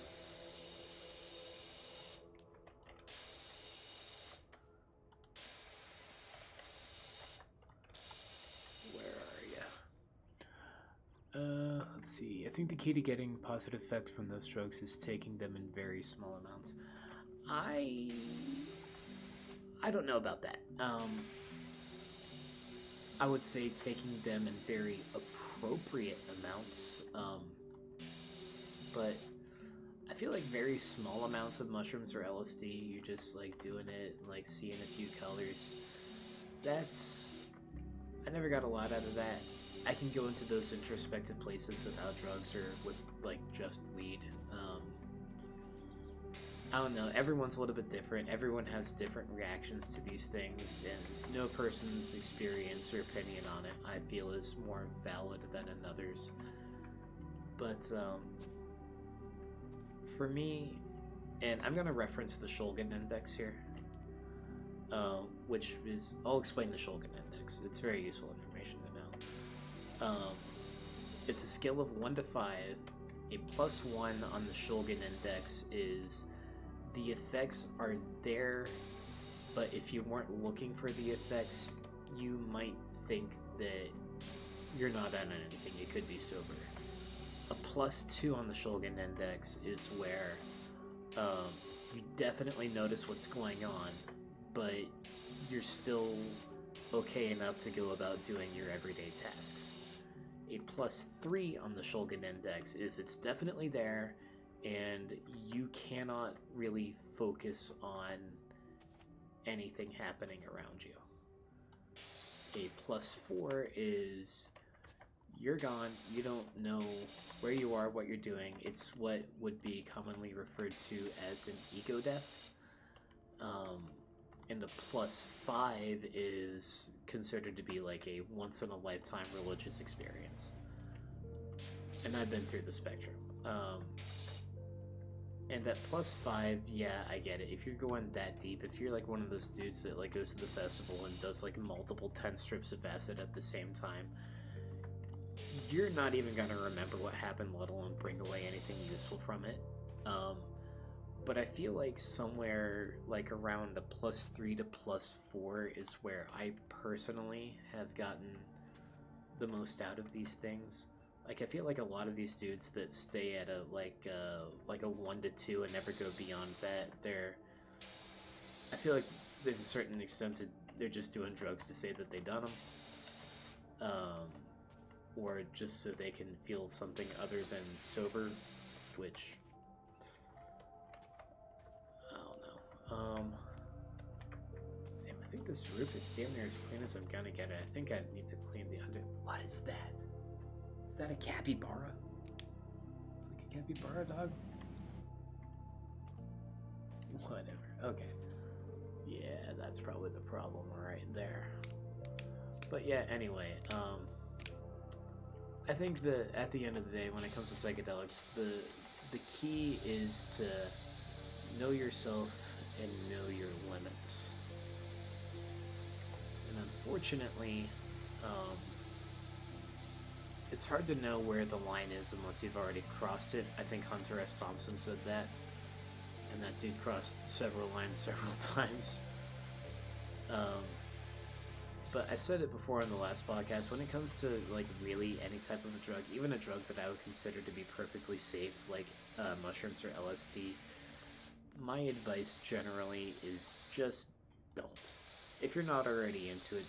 Let's see. I think the key to getting positive effects from those drugs is taking them in very small amounts. I don't know about that. I would say taking them in very appropriate amounts. But I feel like very small amounts of mushrooms or LSD, you're just like doing it and like seeing a few colors. I never got a lot out of that. I can go into those introspective places without drugs or with like just weed. I don't know, everyone's a little bit different. Everyone has different reactions to these things, and no person's experience or opinion on it I feel is more valid than another's. But for me, and I'm gonna reference the Shulgin Index here, which is, I'll explain the Shulgin Index. It's very useful information to know. It's a scale of 1 to 5. A +1 on the Shulgin Index is the effects are there, but if you weren't looking for the effects, you might think that you're not on anything. You could be sober. A +2 on the Shulgin Index is where you definitely notice what's going on, but you're still okay enough to go about doing your everyday tasks. A +3 on the Shulgin Index is it's definitely there, and you cannot really focus on anything happening around you. A +4 is you're gone, you don't know where you are, what you're doing. It's what would be commonly referred to as an ego death. And a +5 is considered to be like a once-in-a-lifetime religious experience. And I've been through the spectrum. And that +5, yeah, I get it. If you're going that deep, if you're like one of those dudes that like goes to the festival and does like multiple 10 strips of acid at the same time, you're not even gonna remember what happened, let alone bring away anything useful from it. But I feel like somewhere like around a +3 to +4 is where I personally have gotten the most out of these things. Like, I feel like a lot of these dudes that stay at a 1 to 2 and never go beyond that, I feel like there's a certain extent that they're just doing drugs to say that they done them, or just so they can feel something other than sober, which I don't know. Damn, I think this roof is damn near as clean as I'm gonna get it. I think I need to clean the under. What is that? Is that a capybara? It's like a capybara, dog? Whatever. Okay. Yeah, that's probably the problem right there. But yeah, anyway, I think that at the end of the day, when it comes to psychedelics, the key is to know yourself and know your limits. And unfortunately, it's hard to know where the line is unless you've already crossed it. I think Hunter S. Thompson said that, and that dude crossed several lines several times. But I said it before in the last podcast, when it comes to like really any type of a drug, even a drug that I would consider to be perfectly safe, like mushrooms or LSD, my advice generally is just don't. If you're not already into it,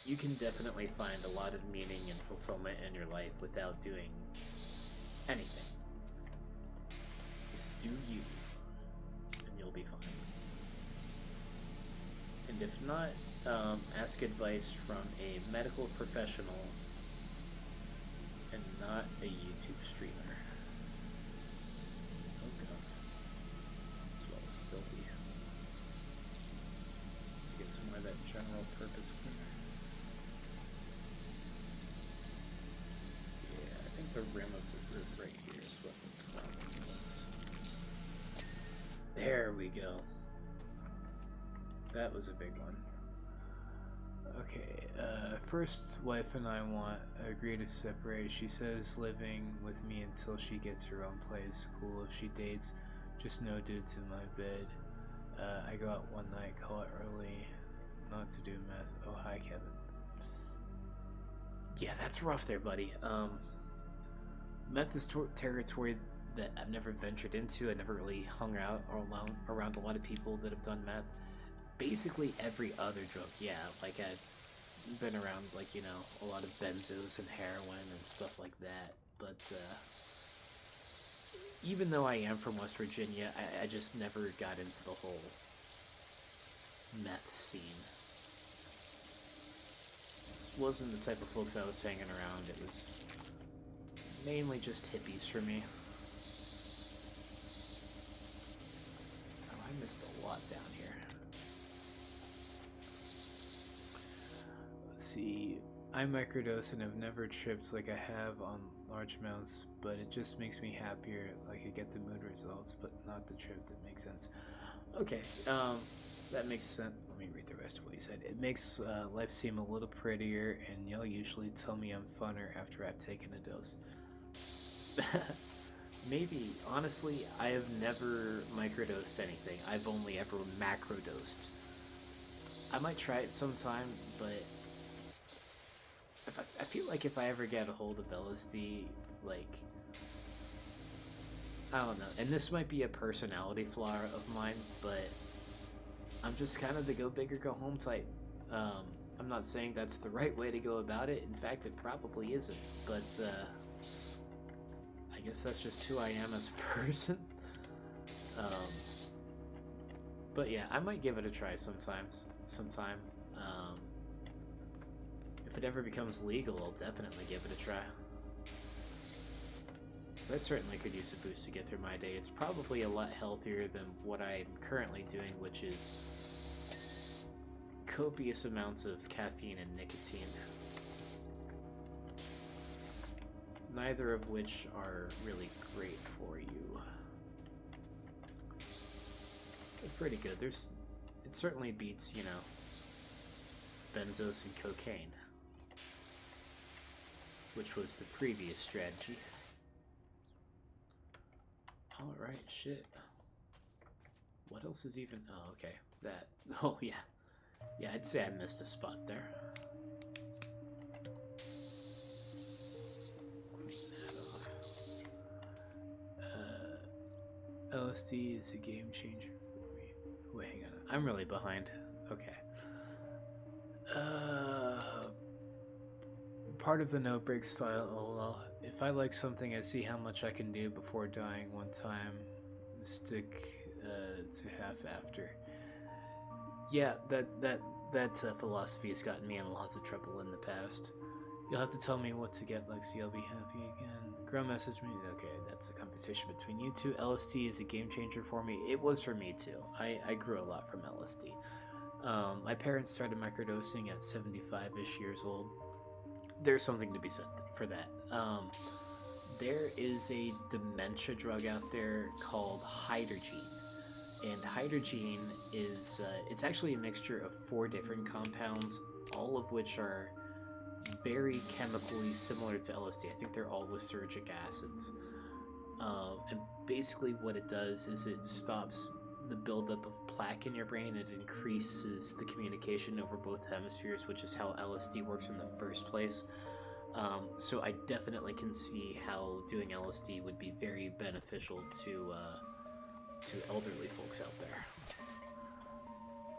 you can definitely find a lot of meaning and fulfillment in your life without doing anything. Just do you, and you'll be fine. And if not, ask advice from a medical professional and not a YouTube streamer. Oh god. This well is filthy. Get some more of that general purpose cleaner. Yeah, I think the rim of the roof right here is what the problem was. There we go. That was a big one. Okay, first wife and I agree to separate. She says living with me until she gets her own place. Cool if she dates. Just no dudes in my bed. I go out one night, call it early, not to do meth. Oh, hi, Kevin. Yeah, that's rough there, buddy. Meth is territory that I've never ventured into. I never really hung out or around a lot of people that have done meth. Basically every other drug, yeah, like I've been around, like, you know, a lot of benzos and heroin and stuff like that, but even though I am from West Virginia, I just never got into the whole meth scene. It wasn't the type of folks I was hanging around. It was mainly just hippies for me. Oh, I missed a lot down here. See, I microdose and have never tripped like I have on large amounts, but it just makes me happier. Like I get the mood results, but not the trip. That makes sense. Okay, that makes sense. Let me read the rest of what you said. It makes life seem a little prettier, and you'll usually tell me I'm funner after I've taken a dose. Maybe. Honestly, I have never microdosed anything. I've only ever macrodosed. I might try it sometime, but I feel like if I ever get a hold of LSD, like, I don't know, and this might be a personality flaw of mine, but I'm just kind of the go big or go home type. I'm not saying that's the right way to go about it. In fact, it probably isn't, but I guess that's just who I am as a person. But yeah, I might give it a try sometime. If it ever becomes legal, I'll definitely give it a try. I certainly could use a boost to get through my day. It's probably a lot healthier than what I'm currently doing, which is copious amounts of caffeine and nicotine. Neither of which are really great for you. They're pretty good. It certainly beats, you know, benzos and cocaine, which was the previous strategy. Alright, shit. What else is even... Oh, okay. That... Oh, yeah. Yeah, I'd say I missed a spot there. Clean that off. LSD is a game changer for me. Wait, hang on. I'm really behind. Okay. Part of the no-break style, oh well. If I like something, I see how much I can do before dying one time. Stick to half after. Yeah, that philosophy has gotten me in lots of trouble in the past. You'll have to tell me what to get, Lexi. I'll be happy again. Girl message me. Okay, that's a conversation between you two. LSD is a game changer for me. It was for me too. I grew a lot from LSD. My parents started microdosing at 75-ish years old. there's something to be said for that. There is a dementia drug out there called FireDjinn. And FireDjinn is, it's actually a mixture of 4 different compounds, all of which are very chemically similar to LSD. I think they're all lysergic acids. And basically what it does is it stops the buildup of plaque in your brain. It increases the communication over both hemispheres, which is how LSD works in the first place. So I definitely can see how doing LSD would be very beneficial to elderly folks out there.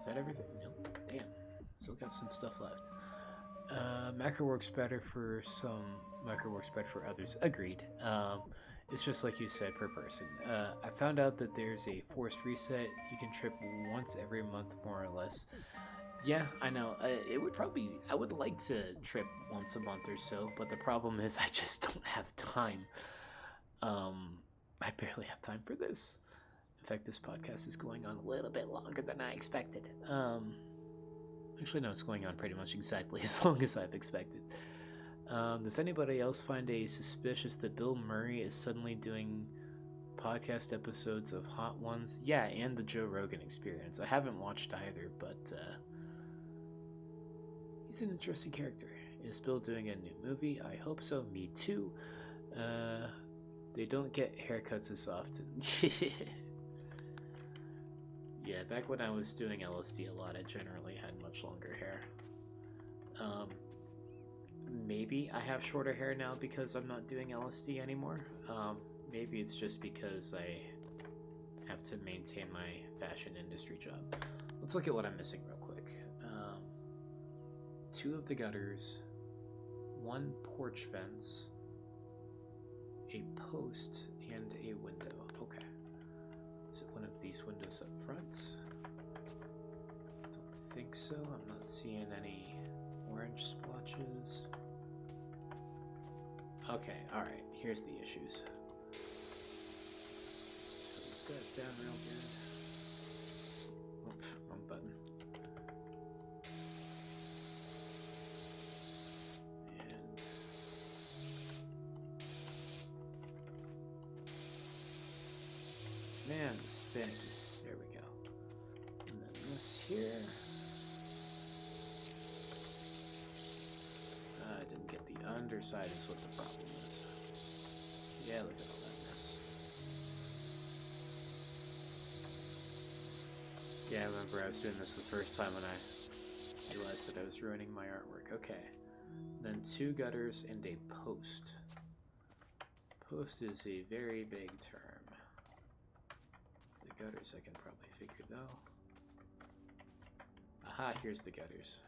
Is that everything? Nope. Damn. Still got some stuff left. Macro works better for some, micro works better for others. Agreed. It's just like you said, per person. I found out that there's a forced reset. You can trip once every month, more or less. Yeah, I know. It would probably, I would like to trip once a month or so, but the problem is I just don't have time. I barely have time for this. In fact, this podcast is going on a little bit longer than I expected. Actually, no, it's going on pretty much exactly as long as I've expected. Does anybody else find it suspicious that Bill Murray is suddenly doing podcast episodes of Hot Ones? Yeah, and the Joe Rogan Experience. I haven't watched either, but he's an interesting character. Is Bill doing a new movie? I hope so. Me too. They don't get haircuts as often. Yeah, back when I was doing LSD a lot, I generally had much longer hair. Maybe I have shorter hair now because I'm not doing LSD anymore. Maybe it's just because I have to maintain my fashion industry job. Let's look at what I'm missing real quick. 2 of the gutters, 1 porch fence, a post, and a window. Okay. Is it one of these windows up front? Don't think so. I'm not seeing any orange splotches. Okay, alright. Here's the issues. Close that down real good. Oops, wrong button. Man, this is finicky. There we go. And then this here. I didn't get the underside is what the problem is. Yeah, look at all that mess. Yeah, I remember I was doing this the first time when I realized that I was ruining my artwork. Okay. Then 2 gutters and a post. Post is a very big term. The gutters I can probably figure though. Aha, here's the gutters.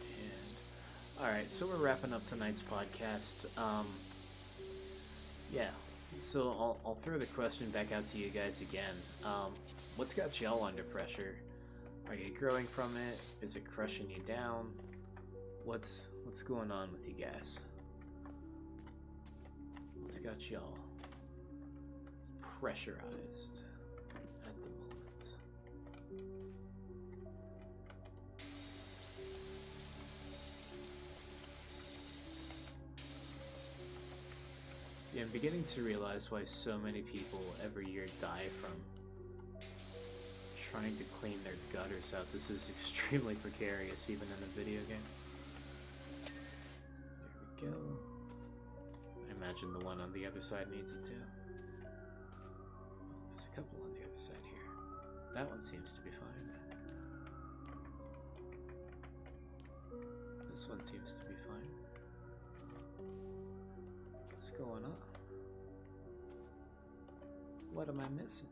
And alright, so we're wrapping up tonight's podcast. Yeah, so I'll throw the question back out to you guys again. What's got y'all under pressure? Are you growing from it? Is it crushing you down? What's going on with you guys? What's got y'all pressurized at the moment? Yeah, I'm beginning to realize why so many people every year die from trying to clean their gutters out. This is extremely precarious, even in a video game. There we go. I imagine the one on the other side needs it too. There's a couple on the other side here. That one seems to be fine. This one seems to be fine. What's going on? What am I missing?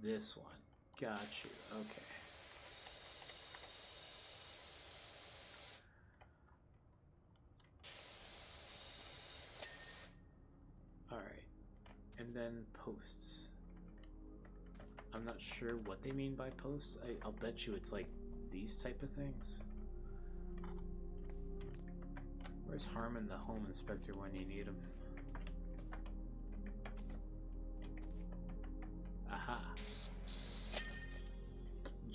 This one. Got you. Okay. Alright. And then posts. I'm not sure what they mean by posts. I'll bet you it's like these type of things. Where's Harmon the home inspector when you need him?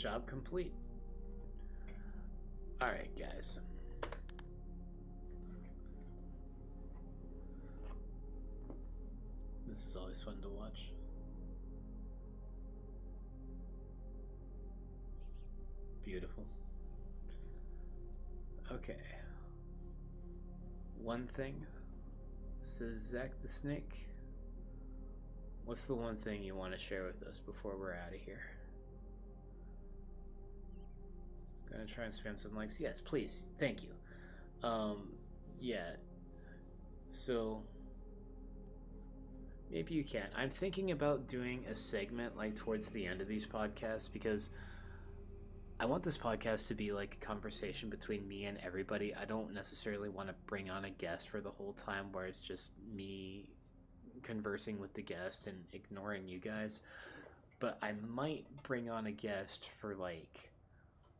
Job complete. Alright, guys. This is always fun to watch. Beautiful. Okay. One thing, says Zach the Snake. What's the one thing you want to share with us before we're out of here? Gonna try and spam some likes. Yes, please. Thank you. Yeah. So maybe you can. I'm thinking about doing a segment like towards the end of these podcasts because I want this podcast to be like a conversation between me and everybody. I don't necessarily want to bring on a guest for the whole time where it's just me conversing with the guest and ignoring you guys. But I might bring on a guest for like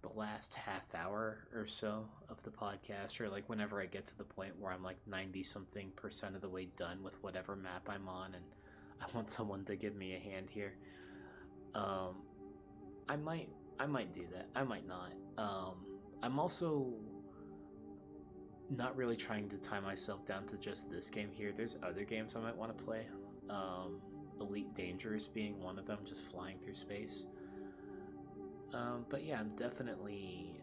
the last half hour or so of the podcast, or like whenever I get to the point where I'm like 90-something% of the way done with whatever map I'm on and I want someone to give me a hand here. I might do that. I might not. I'm also not really trying to tie myself down to just this game here. There's other games I might want to play. Elite Dangerous being one of them, just flying through space. But yeah, I'm definitely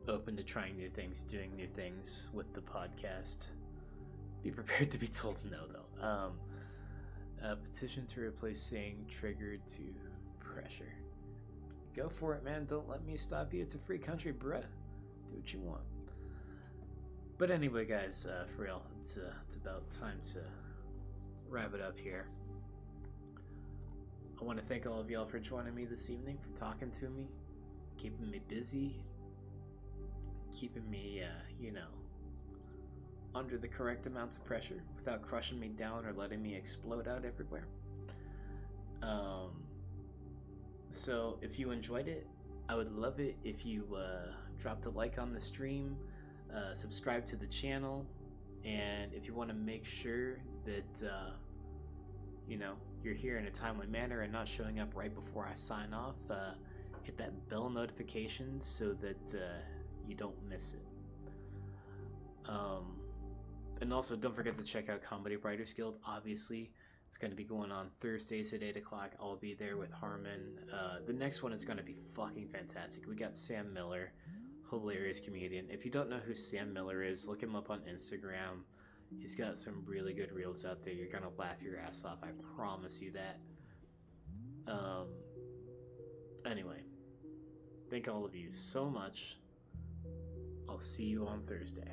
open to trying new things, doing new things with the podcast. Be prepared to be told no, though. Petition to replace saying triggered to pressure. Go for it, man. Don't let me stop you. It's a free country, bruh. Do what you want. But anyway, guys, for real, it's about time to wrap it up here. I want to thank all of y'all for joining me this evening, for talking to me, keeping me busy, keeping me, under the correct amounts of pressure without crushing me down or letting me explode out everywhere. So if you enjoyed it, I would love it if you dropped a like on the stream, subscribe to the channel, and if you want to make sure that you're here in a timely manner and not showing up right before I sign off, hit that bell notification so that you don't miss it. And also, don't forget to check out Comedy Writers Guild. Obviously, it's going to be going on Thursdays at 8 o'clock. I'll be there with Harmon. The next one is going to be fucking fantastic. We got Sam Miller, hilarious comedian. If you don't know who Sam Miller is, look him up on Instagram. He's got some really good reels out there. You're going to laugh your ass off. I promise you that. Anyway, thank all of you so much. I'll see you on Thursday.